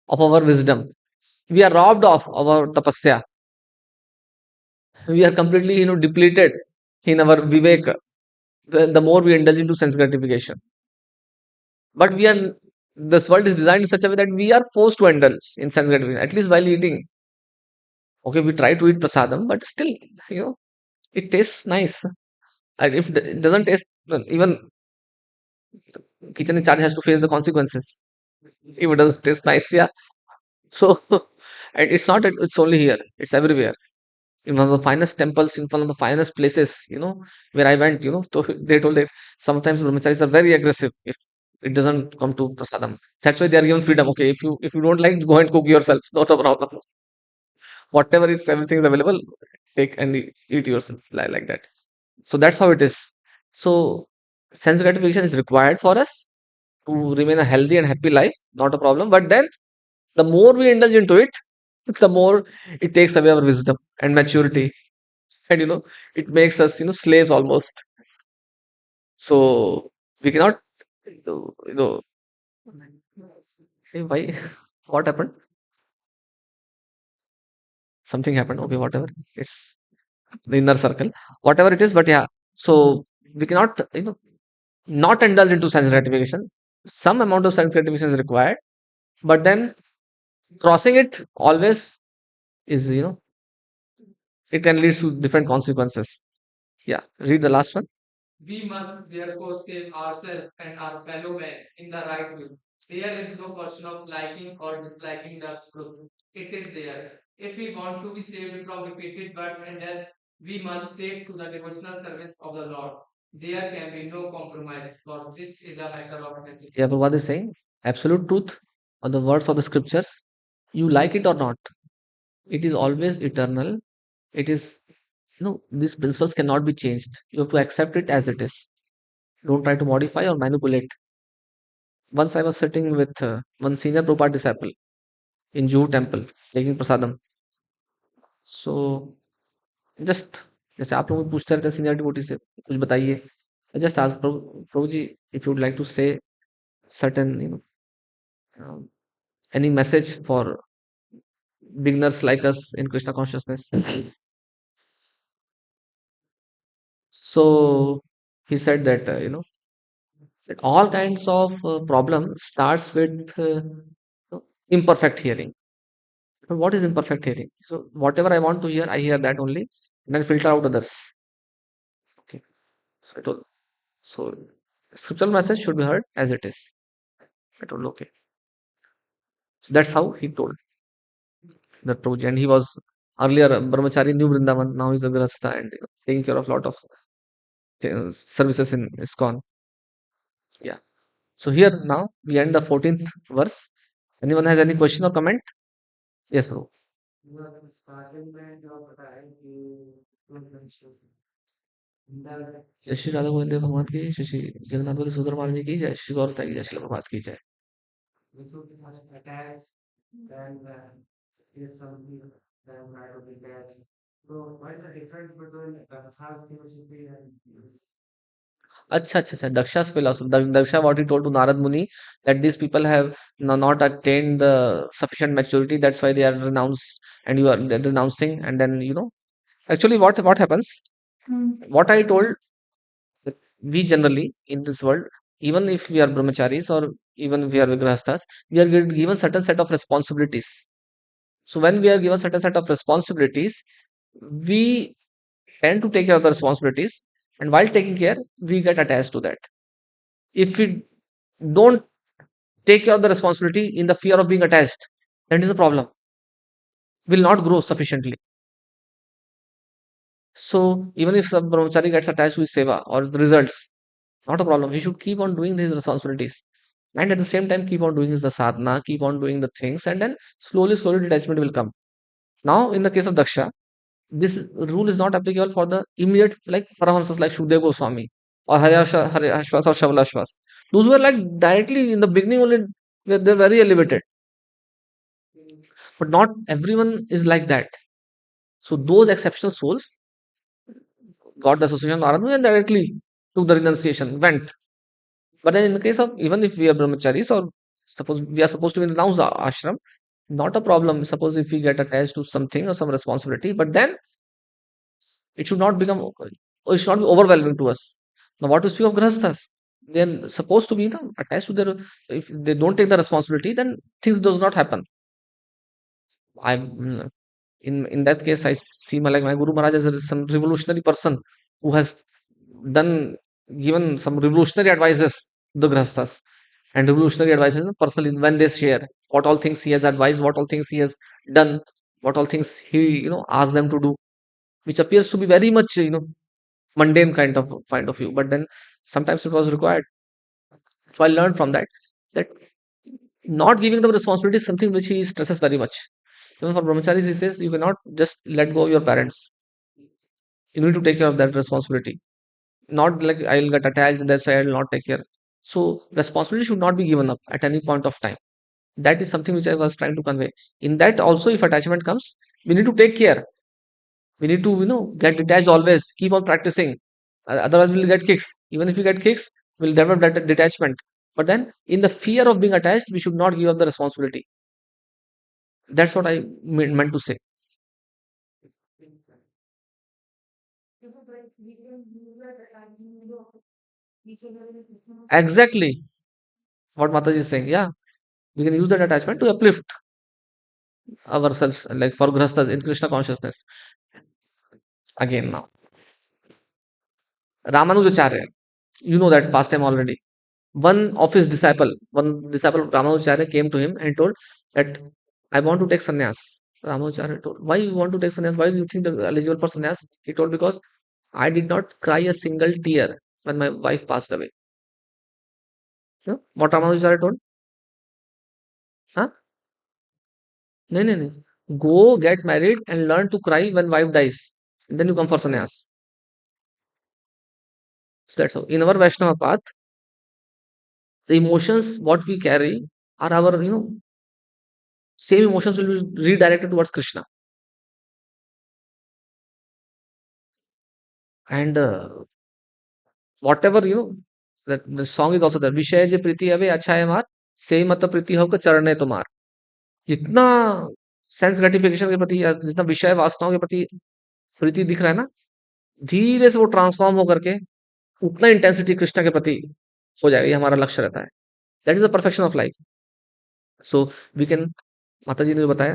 our wisdom. We are robbed of our tapasya. We are completely depleted in our vivek. The more we indulge into sense gratification, but this world is designed in such a way that we are forced to indulge in sense gratification, at least while eating. Okay, we try to eat prasadam, but still, it tastes nice. And if it doesn't taste, well, even kitchen in charge has to face the consequences if it doesn't taste nice. Yeah. So And it's not that it's only here, it's everywhere. In one of the finest temples, in one of the finest places, where I went, so they told that sometimes brahmacharis are very aggressive if it doesn't come to prasadam. That's why they are given freedom. Okay, if you don't like, go and cook yourself, not a problem. Whatever it's everything is available, take and eat yourself like that. So that's how it is. So sense gratification is required for us to remain a healthy and happy life, not a problem. But then the more we indulge into it, the more it takes away our wisdom and maturity, and it makes us slaves almost. So we cannot, you know hey, why? What happened? Something happened. Okay, whatever. It's the inner circle, whatever it is. But yeah, so we cannot not indulge into sense gratification. Some amount of sense gratification is required, but then crossing it always is, it can lead to different consequences. Yeah, read the last one. We must therefore save ourselves and our fellow men in the right way. There is no question of liking or disliking the truth. It is there. If we want to be saved from repeated birth and death, we must take to the devotional service of the Lord. There can be no compromise, for this is a matter of necessity. Yeah, Prabhupada is saying absolute truth or the words of the scriptures, you like it or not, it is always eternal. It is, these principles cannot be changed. You have to accept it as it is. Don't try to modify or manipulate. Once I was sitting with one senior Prabhupada disciple in Juhu temple taking prasadam. So just जैसे आप लोग पूछते रहते हैं senior devotee से कुछ बताइए. I just asked Prabhu ji if you would like to say certain um, any message for beginners like us in Krishna consciousness. So he said that that all kinds of problem starts with imperfect hearing. And what is imperfect hearing? So whatever I want to hear, I hear that only, and then filter out others. Okay. So I told, so scriptural message should be heard as it is. I told okay. So that's how he told that Prabhuji, and he was earlier a brahmachari in New Vrindavan. Now he's a grasta and taking care of a lot of services in ISKCON. Yeah. So here now we end the 14th verse. Anyone has any question or comment? Yes, bro. जय श्री राधा गोविंद भगवान की, श्री श्री जगन्नाथ बलि सुंदर मालिनी की जय, श्री गौर की जय, श्री प्रभात की जय. अच्छा. Daksha's philosophy. Daksha, what he told to Narad Muni, that these people have not attained the sufficient maturity. That's why they are renounced, and you are they're renouncing. And then actually, what happens? What I told, that we generally in this world, even if we are brahmacharis or even if we are vigrahastas, we are given certain set of responsibilities. So when we are given certain set of responsibilities, we tend to take care of the responsibilities, and while taking care, we get attached to that. If we don't take care of the responsibility in the fear of being attached, then it is a problem. Will not grow sufficiently. So even if some brahmachari gets attached to his seva or the results, not a problem. He should keep on doing these responsibilities. And at the same time, keep on doing the sadhana, keep on doing the things, and then slowly detachment will come. Now, in the case of Daksha, this rule is not applicable for the immediate, like Paramahamsas like Shukdev Goswami or Haryashvas or Shavalashvas. Those were like directly in the beginning only, they're very elevated. But not everyone is like that. So those exceptional souls got the association of Naradu and directly took the renunciation, went. But then in the case of, even if we are brahmacharis or suppose we are supposed to renounce the ashram, not a problem. Suppose if we get attached to something or some responsibility, but then it should not become, or it should not be overwhelming to us. Now, what to speak of grahasthas? They are supposed to be attached to their. If they don't take the responsibility, then things does not happen. I in that case, I see my Guru Maharaj as some revolutionary person who has done given some revolutionary advices to the grahasthas, and revolutionary advices personally when they share. what all things he has advised, what all things he has done, what all things he asked them to do, which appears to be very much mundane kind of view. But then sometimes it was required. So I learned from that not giving them responsibility is something which he stresses very much. Even for brahmacharis, he says you cannot just let go of your parents. You need to take care of that responsibility. Not like I'll get attached and that's why I'll not take care. So responsibility should not be given up at any point of time. That is something which I was trying to convey. In that also, if attachment comes, we need to take care. We need to get detached always. Keep on practicing. Otherwise, we'll get kicks. Even if we get kicks, we'll develop that detachment. But then, in the fear of being attached, we should not give up the responsibility. That's what I meant to say. Exactly what Mataji is saying. Yeah, we can use that attachment to uplift ourselves, like for grastas in Krishna consciousness. Again, now Ramanujacharya, you know that past time already. One disciple of Ramanujacharya came to him and told that I want to take sannyas. Ramanujacharya told, why you want to take sannyas? Why do you think you're eligible for sannyas? He told, because I did not cry a single tear when my wife passed away. What Ramanujacharya told? Huh? No, no, no. Go get married and learn to cry when wife dies. Then you come for sannyas. So that's how. In our Vaishnava path, the emotions what we carry are our, same emotions will be redirected towards Krishna. And whatever, that the song is also there. विषय जे प्रीति away अच्छा है मार से मत प्रीति होकर चरणे तुम्हार. जितना सेंस ग्रेटिफिकेशन के प्रति या जितना विषय वासनाओं के प्रति प्रीति दिख रहा है ना, धीरे से वो ट्रांसफॉर्म होकर के उतना इंटेंसिटी कृष्ण के प्रति हो जाएगा. ये हमारा लक्ष्य रहता है. That is the perfection of life. So we can, माता जी ने जो बताया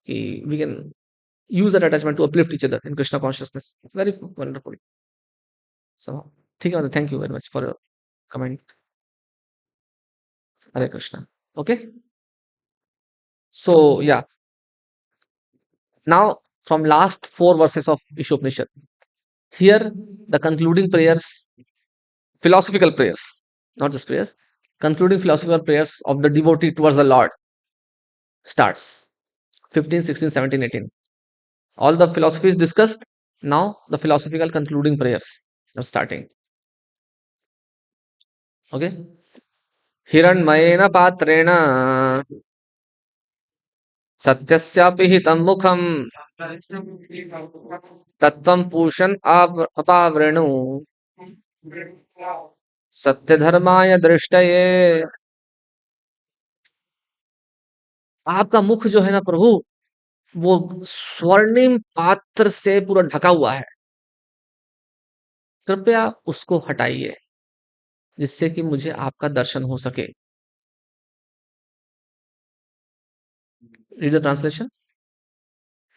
कि we can use that attachment to uplift each other in Krishna consciousness. Very wonderful. So, ठीक है, thank you very much for your comment. Hare Krishna. Okay. So yeah, now from last four verses of Īśopaniṣad, here the concluding prayers, philosophical prayers, not just prayers, concluding philosophical prayers of the devotee towards the Lord starts. 15, 16, 17, 18. All the philosophies discussed. Now the philosophical concluding prayers are starting. Okay. हिरण्मयेन पात्रेण सत्यस्यापि हितं मुखम् तत्त्वं पूषन् अपावृणु सत्यधर्माय दृष्टये. आपका मुख जो है ना प्रभु, वो स्वर्णिम पात्र से पूरा ढका हुआ है. कृपया उसको हटाइए जिससे कि मुझे आपका दर्शन हो सके. Read the translation.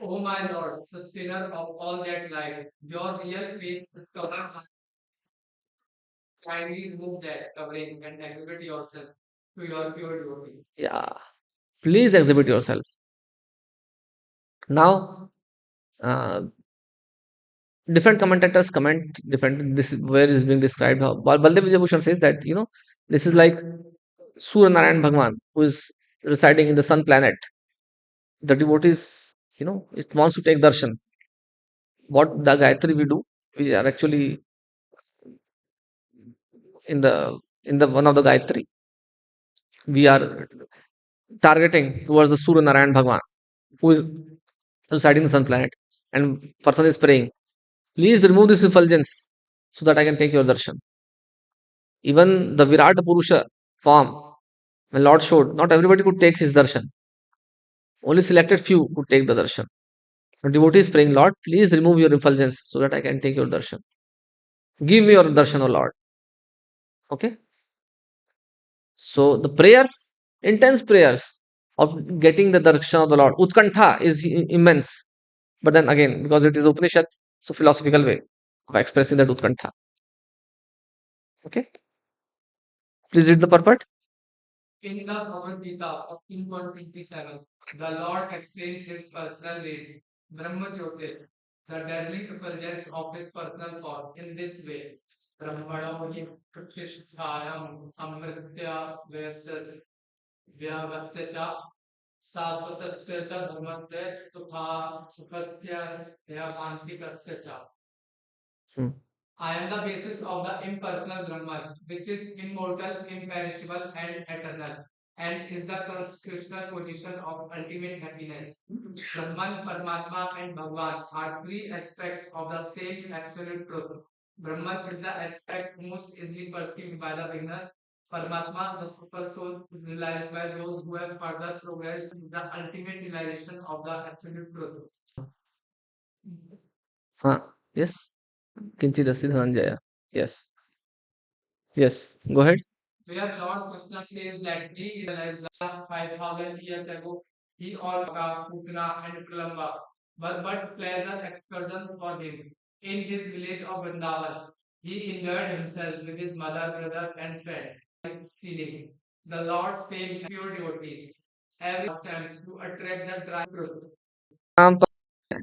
O my Lord, sustainer of all that life, your real face is covered. Kindly remove that covering and exhibit yourself to your pure devotee. Yeah, please exhibit yourself. Now, uh, different commentators comment different. This is where is being described how Baldev Vijayabhushan says that this is like Surya Narayan Bhagwan who is residing in the sun planet. The devotees, it wants to take darshan. What the Gayatri we do, we are actually in the one of the Gayatri, we are targeting towards the Surya Narayan Bhagwan who is residing in the sun planet, and person is praying, please remove this effulgence so that I can take your darshan. Even the Virat Purusha form, when Lord showed, not everybody could take his darshan. Only selected few could take the darshan. The devotee is praying, Lord, please remove your effulgence so that I can take your darshan. Give me your darshan, O Lord. Okay? So the prayers, intense prayers of getting the darshan of the Lord, Utkantha is immense. But then again, because it is Upanishad, so philosophical way of expressing that Utkantha. Okay? Please read the purport. In the Bhagavad Gita 14.27, the Lord explains his personal way, Brahma Jyotir, the dazzling effulgence of his personal form, in this way. Brahmano Pratishtayam Amritya Vyasat Vyavasya cha Sadvatasya cha Dharmatya Sukha Sukhasya Dehavantikasya cha. I am the basis of the impersonal Brahman, which is immortal, imperishable, and eternal, and is the constitutional position of ultimate happiness. Brahman, Paramatma, and Bhagwan are three aspects of the same absolute truth. Brahman is the aspect most easily perceived by the beginner. Paramatma, the super soul, is realized by those who have further progressed to the ultimate realization of the absolute truth. Huh. Yes. Kinchidasi Dhananjaya. Yes. Yes. Go ahead. Where Lord Krishna says that he is realized the 5,000 years ago, he all Putna and Pralamba, but pleasure excursion for him. In his village of Vrindavan, he enjoyed himself with his mother, brother, and friends. Stealing. The Lord's fame pure devotee. Every attempt to attract the dry fruit. नाम पर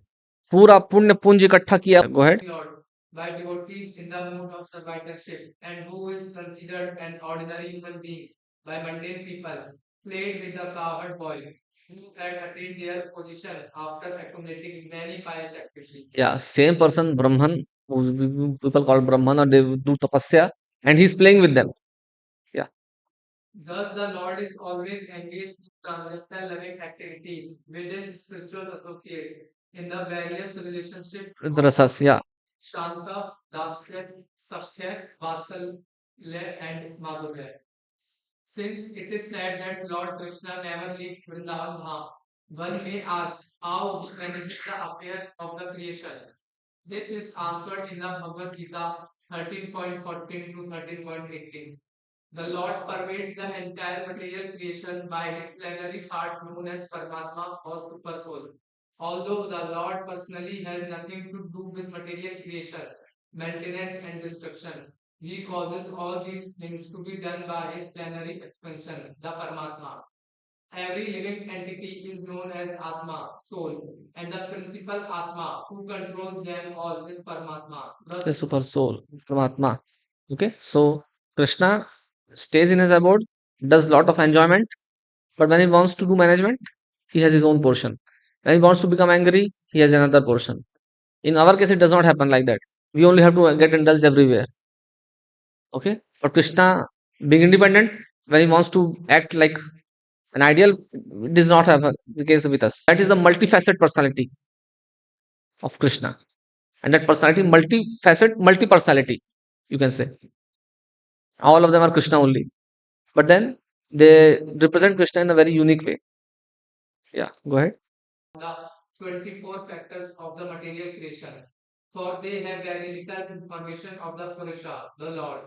पूरा पुण्य पुंज इकट्ठा किया. Go ahead. Lord, by devotees in the mood of survivorship, and who is considered an ordinary human being by mundane people, played with the cowherd boy who had attained their position after accumulating many pious activities. Yeah, same person, Brahman, people call Brahman, or they do tapasya, and he's playing with them. Yeah. Thus, the Lord is always engaged in transactional loving activities within spiritual associates in the various relationships. The rasas, yeah. Shanta, Dasya, Sakya, Vatsalya, and Madhurya. Since it is said that Lord Krishna never leaves Vrindavan Dham, one may ask how he manages the affairs of the creation. This is answered in the Bhagavad Gita 13.14 to 13.18. The Lord pervades the entire material creation by his plenary heart known as Paramatma or Super Soul. Although the Lord personally has nothing to do with material creation, maintenance, and destruction, he causes all these things to be done by his plenary expansion, the Paramatma. Every living entity is known as Atma, soul, and the principal Atma who controls them all is Paramatma, the super soul, Paramatma. Okay, so Krishna stays in his abode, does lot of enjoyment, but when he wants to do management, he has his own portion. When he wants to become angry, he has another portion. In our case, it does not happen like that. We only have to get indulged everywhere. Okay, but Krishna, being independent, when he wants to act like an ideal, it does not have the case with us. That is the multifaceted personality of Krishna, and that personality, multifaceted, multi-personality, you can say. All of them are Krishna only, but then they represent Krishna in a very unique way. Yeah, go ahead. The 24 factors of the material creation, for they have very little information of the Purusha, the Lord,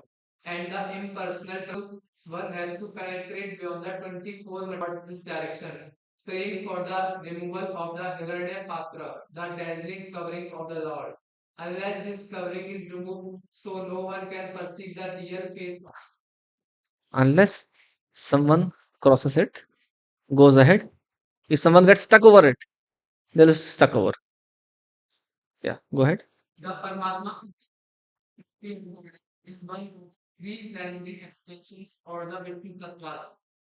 and the impersonal truth. One has to penetrate beyond the 24 towards this direction, praying for the removal of the Hiranya Patra, the dazzling covering of the Lord. Unless this covering is removed, so no one can perceive the real face. Unless someone crosses it, goes ahead. If someone gets stuck over it, they'll stuck over. Yeah, go ahead. The Paramatma is one of three planetary extensions or the Vishnu Tattva,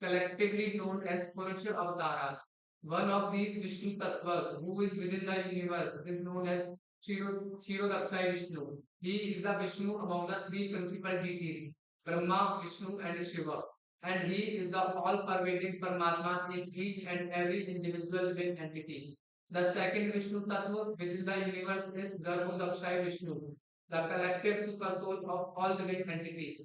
collectively known as Purusha Avtaras. One of these Vishnu Tattvas, who is within the universe, is known as Kshirodakshay Vishnu. He is the Vishnu among the three principal deities, Brahma, Vishnu, and Shiva. And he is the all-pervading Paramatma in each and every individual living entity. The second Vishnu Tattva within the universe is Garbhodakshay Vishnu, the collective super soul of all living entities.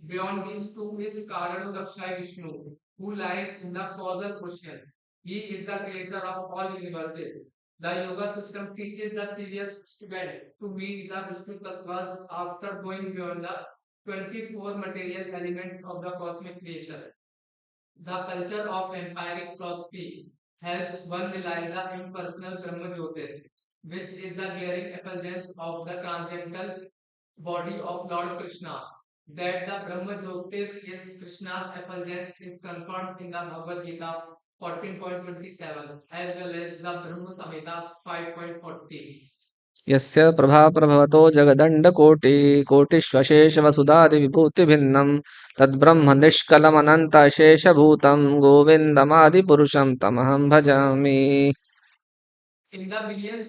Beyond these two is Karanodakshaya Vishnu, who lies in the causal ocean. He is the creator of all universes. The yoga system teaches the serious student to meet the Vishnu Tattvas after going beyond the 24 material elements of the cosmic creation. The culture of empiric philosophy helps one realize the impersonal Brahma Jyotir, which is the glaring effulgence of the transcendental body of Lord Krishna. that the Brahma Jyotir is Krishna's effulgence is confirmed in the Bhagavad Gita 14.27 as well as the Brahma Samhita 5.40. यस्य प्रभाप्रभवतो जगदण्डकोटि कोटिष्वशेषवसुधादिविभूतिभिन्नं तद्ब्रह्म निष्कलमनन्तशेषभूतं गोविन्दमादिपुरुषं तमहं भजामि. In the billions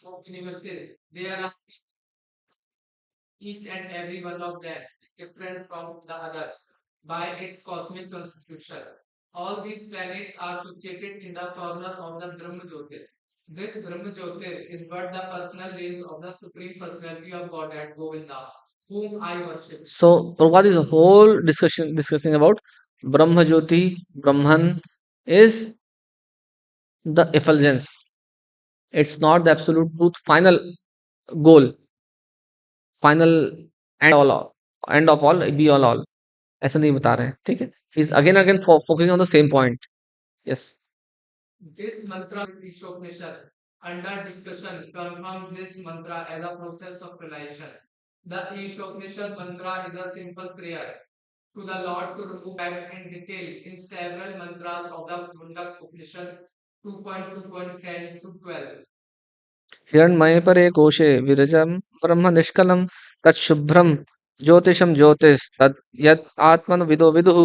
of universes, there are each and every one of them is different from the others by its cosmic constitution. All these planets are situated in the corner of the Brahma Jyotir. This Brahma Jyotir is but the personal rays of the Supreme Personality of Godhead, Govinda, whom I worship. So, Prabhupada is a whole discussing about Brahma Jyoti, Brahman is the effulgence. It's not the absolute truth, final goal, final end of all, be all. ऐसा नहीं बता रहे हैं, ठीक है. He's again focusing on the same point. Yes. This mantra Īśopaniṣad under discussion confirms this mantra as a process of realization. The Īśopaniṣad mantra is a simple prayer to the Lord to remove bad and detail in several mantras of the Mundak Upanishad 2.2.10 to 12. हिरण्मये परे कोशे विरजं ब्रह्म निष्कलं तच्छुभ्रं ज्योतिषं ज्योतिस्तत् यत् आत्मनविदो विदुः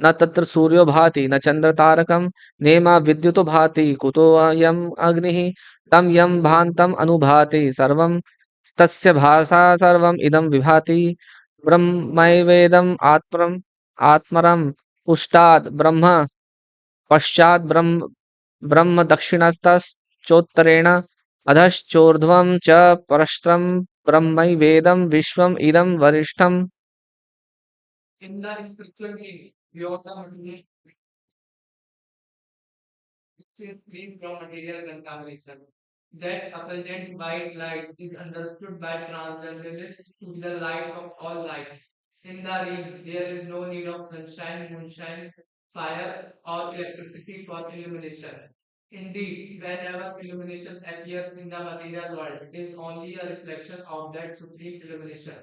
न तत्र सूर्यो भाति न चन्द्रतारकं नेमा विद्युतो भाति कुतो यम् अग्निः तं यं भान्तम् अनुभाति सर्वं तस्य भासा सर्वम् इदं विभाति ब्रह्मैवेदम् आत्मरं पुष्टात् ब्रह्म पश्चात् ब्रह्म दक्षिणस्तश्चोत्तरेण अधश्चोर्ध्वं च परस्त्रं ब्रह्मैवेदं विश्वम् इदं वरिष्ठम्. In the spiritual being, beyond the material, which is free from material contamination. That effulgent white light is understood by transcendentalists to be the light of all lights. In the ring, there is no need of sunshine, moonshine, fire, or electricity for illumination. Indeed, whenever illumination appears in the material world, it is only a reflection of that supreme illumination.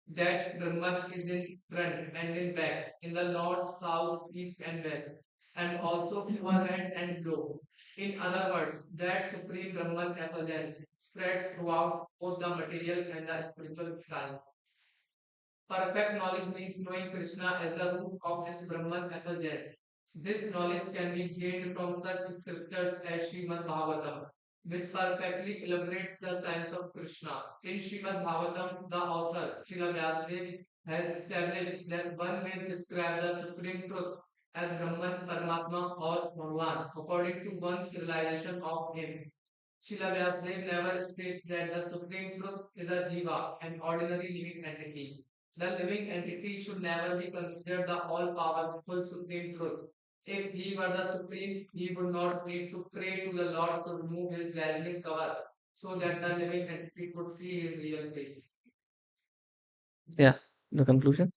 That Brahman is in front and in back, in the north, south, east, and west, and also overhead and below. In other words, that supreme Brahman effulgence spreads throughout both the material and the spiritual sky. Perfect knowledge means knowing Krishna as the root of this Brahman effulgence. This knowledge can be gained from such scriptures as Srimad Bhagavatam, which perfectly elaborates the science of Krishna. In Srimad Bhagavatam, the author, Srila Vyasadeva, has established that one may describe the supreme truth as Brahman, Paramatma, or Bhagavan, according to one's realization of him. Srila Vyasadeva never states that the supreme truth is a jiva, an ordinary living entity. The living entity should never be considered the all powerful supreme truth. If he were the supreme, he would not need to pray to the Lord to remove his dazzling cover so that the living entity could see his real face. Yeah, the conclusion.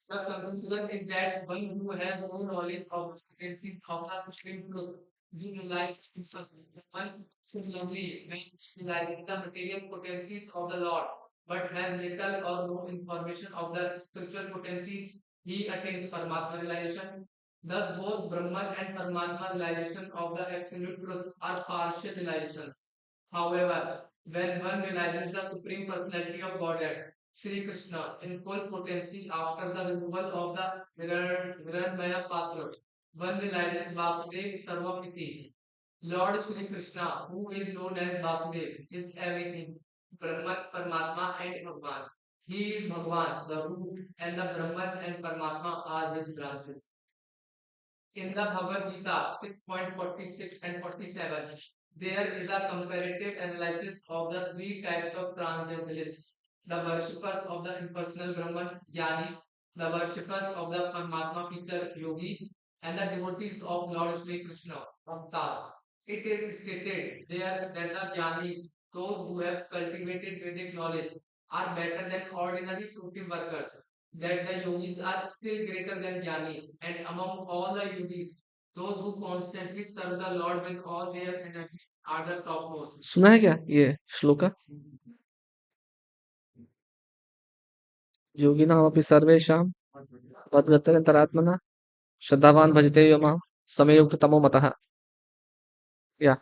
The conclusion is that one who has no knowledge of the frequency of the supreme truth, he relies on one similarly when realizing the material potencies of the Lord, but has little or no information of the spiritual potency, he attains Paramatma realization. Thus, both Brahman and Paramatma realization of the absolute truth are partial realizations. However, when one realizes the Supreme Personality of Godhead, Sri Krishna, in full potency after the removal of the Hiranmaya Patra, one realizes Vasudev Sarvapiti. Lord Sri Krishna, who is known as Vasudev, is everything, Brahman, Paramatma, and Bhagavan. He is Bhagavan, the root, and the Brahman and Paramatma are his branches. In the Bhagavad Gita 6.46 and 47, there is a comparative analysis of the three types of transcendentalists: the worshippers of the impersonal Brahman, Jnani, the worshippers of the Paramatma feature, Yogi, and the devotees of Lord Sri Krishna, Avtar. It is stated there that the Jnani, those who have cultivated Vedic knowledge, are better than ordinary fruitive workers, that the yogis are still greater than Jnani, and among all the yogis, those who constantly serve the Lord with all their energy are the topmost. सुना है क्या ये श्लोका? योगिनामपि सर्वेषां मद्गतन्तरात्मना श्रद्धावान् भजते यो मां समयुक्ततमो मतः. Yeah.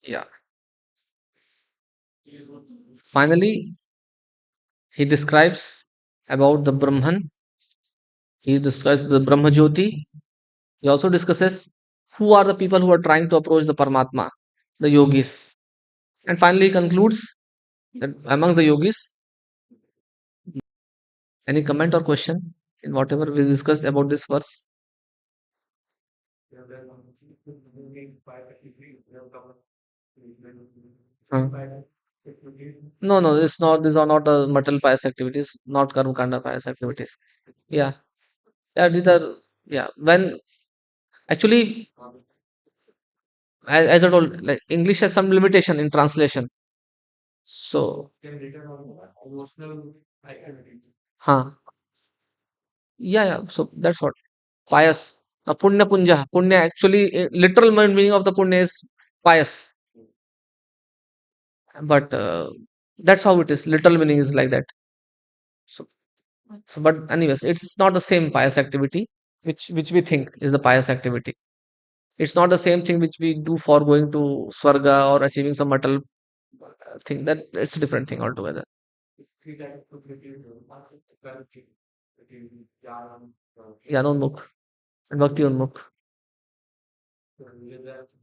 Yeah. Finally, he describes about the Brahman. He describes the Brahma Jyoti. He also discusses who are the people who are trying to approach the Paramatma, the yogis. And finally, he concludes that among the yogis, any comment or question in whatever we discussed about this verse? Huh? No, no, it's not. These are not the material pious activities, not karma kanda pious activities. Yeah, yeah, these are. Yeah, when actually, as I told, like English has some limitation in translation. So, huh? Yeah, yeah. So that's what pious. Punya punja. Punya actually, literal meaning of the punya is pious, but that's how it is. Literal meaning is like that. So, but anyways, it's not the same pious activity which we think is the pious activity. It's not the same thing which we do for going to Swarga or achieving some material thing. That it's a different thing altogether. Jnanonmukh and Bhakti Unmukh.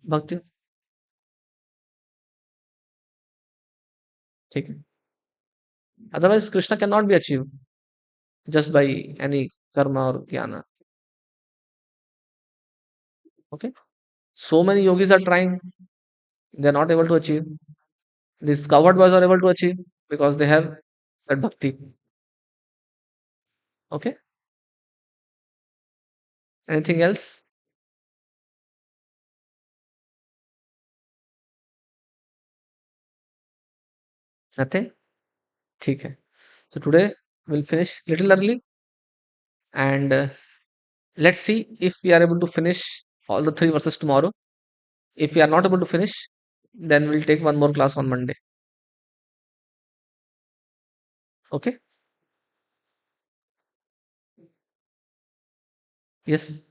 Bhakti, ठीक है. Otherwise, Krishna cannot be achieved just by any karma or jnana. Okay. So many yogis are trying, they are not able to achieve. These covered boys are able to achieve because they have that bhakti. Okay. Anything else? Nothing? ठीक है. So today we'll finish little early and let's see if we are able to finish all the three verses tomorrow. If we are not able to finish, then we'll take one more class on Monday. Okay? Yes.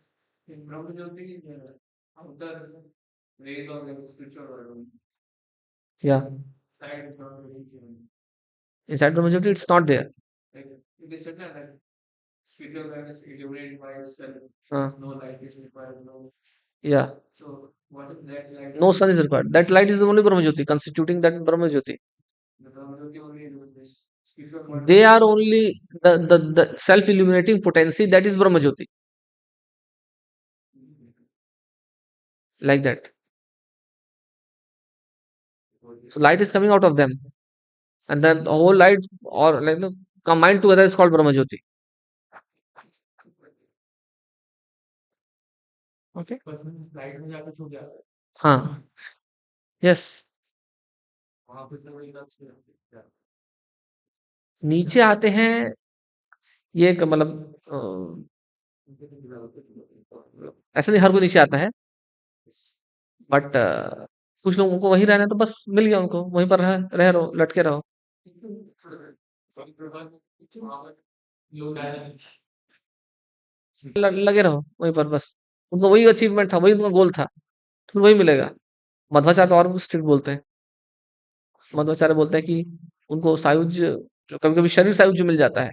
Yeah. Inside the majority, it's not there. Uh, yeah. No sun is required. That light is only Brahmajyoti, constituting that Brahmajyoti. They are only the self illuminating potency that is Brahmajyoti. Like that. So light is coming out of them. And then the whole light or like the combined together is called Brahmajyoti. Okay. हाँ. Yes. नीचे आते हैं ये एक मतलब ऐसा नहीं हर कोई नीचे आता है बट कुछ लोगों को वहीं रहना है तो बस मिल गया उनको वहीं पर रह रहो लटके रहो लगे रहो वहीं पर बस उनको वही अचीवमेंट था वही उनका गोल था तो वही मिलेगा मध्वाचार्य तो और स्ट्रिक्ट बोलते हैं मध्वाचार्य बोलते हैं कि उनको सायुज्य जो कभी कभी शरीर सायुज्य मिल जाता है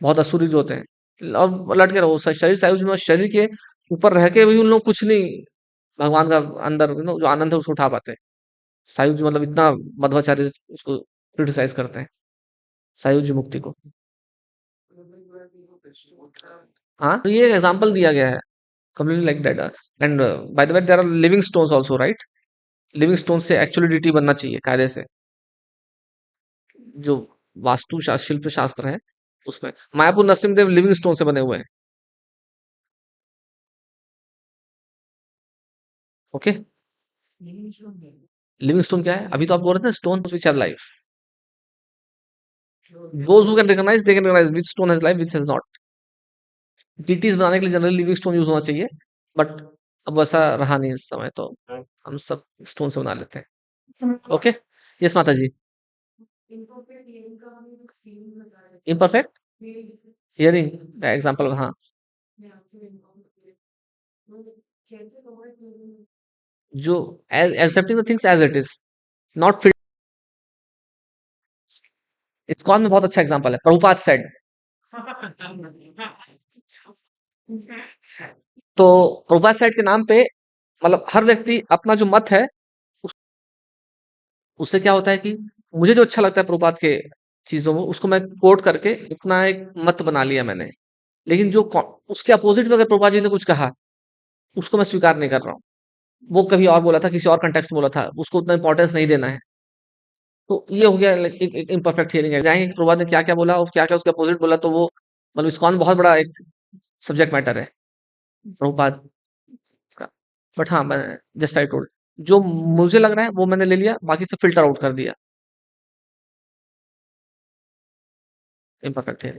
बहुत असुरी जो होते हैं और लटके रहो शरीर सायुज्य में शरीर के ऊपर रह के भी उन लोग कुछ नहीं भगवान का अंदर जो आनंद है उसको उठा पाते हैं सायुज्य मतलब इतना मध्वाचार्य उसको क्रिटिसाइज करते हैं सायुज्य मुक्ति को हाँ तो ये एग्जांपल दिया गया है completely like that and by the way there are living stones also right living stone से एक्चुअली डिटी बनना चाहिए कायदे से जो वास्तु शिल्प शास्त्र है उसमें मायापुर नरसिंह देव लिविंग स्टोन से बने हुए हैं ओके लिविंग स्टोन क्या है? अभी तो आप बोल रहे थे stone which have life. Those who can recognise they can recognise which stone has life which has not. Deities बनाने के लिए जनरली लिविंग स्टोन यूज होना चाहिए, बट अब वैसा रहा नहीं इस समय, तो हम सब स्टोन से बना लेते हैं। ओके, यस माता जी। इम्परफेक्ट हियरिंग एग्जाम्पल, हाँ। जो excepting the things as it is, not fit. ISKCON में बहुत अच्छा एग्जाम्पल है, प्रभुपाद सेड। तो प्रभुपाद सेड के नाम पे मतलब हर व्यक्ति अपना जो मत है, उससे क्या होता है कि मुझे जो अच्छा लगता है प्रभुपाद के चीजों में, उसको मैं कोट करके अपना एक मत बना लिया मैंने। लेकिन जो उसके अपोजिट में अगर प्रभुपाद जी ने कुछ कहा, उसको मैं स्वीकार नहीं कर रहा हूँ। वो कभी और बोला था, किसी और कंटेक्स्ट में बोला था, उसको उतना इंपॉर्टेंस नहीं देना है। तो ये हो गया like, एक इम्परफेक्ट हियरिंग है। जाएंगे कि प्रभुपाद ने क्या क्या बोला और क्या क्या उसके अपोजिट बोला, तो वो मतलब इस्कॉन बहुत बड़ा एक सब्जेक्ट मैटर है प्रभुपाद का। बट हाँ, मैं जस्ट आई टोल्ड जो मुझे लग रहा है वो मैंने ले लिया, बाकी से फिल्टर आउट कर दिया। Imperfect hearing.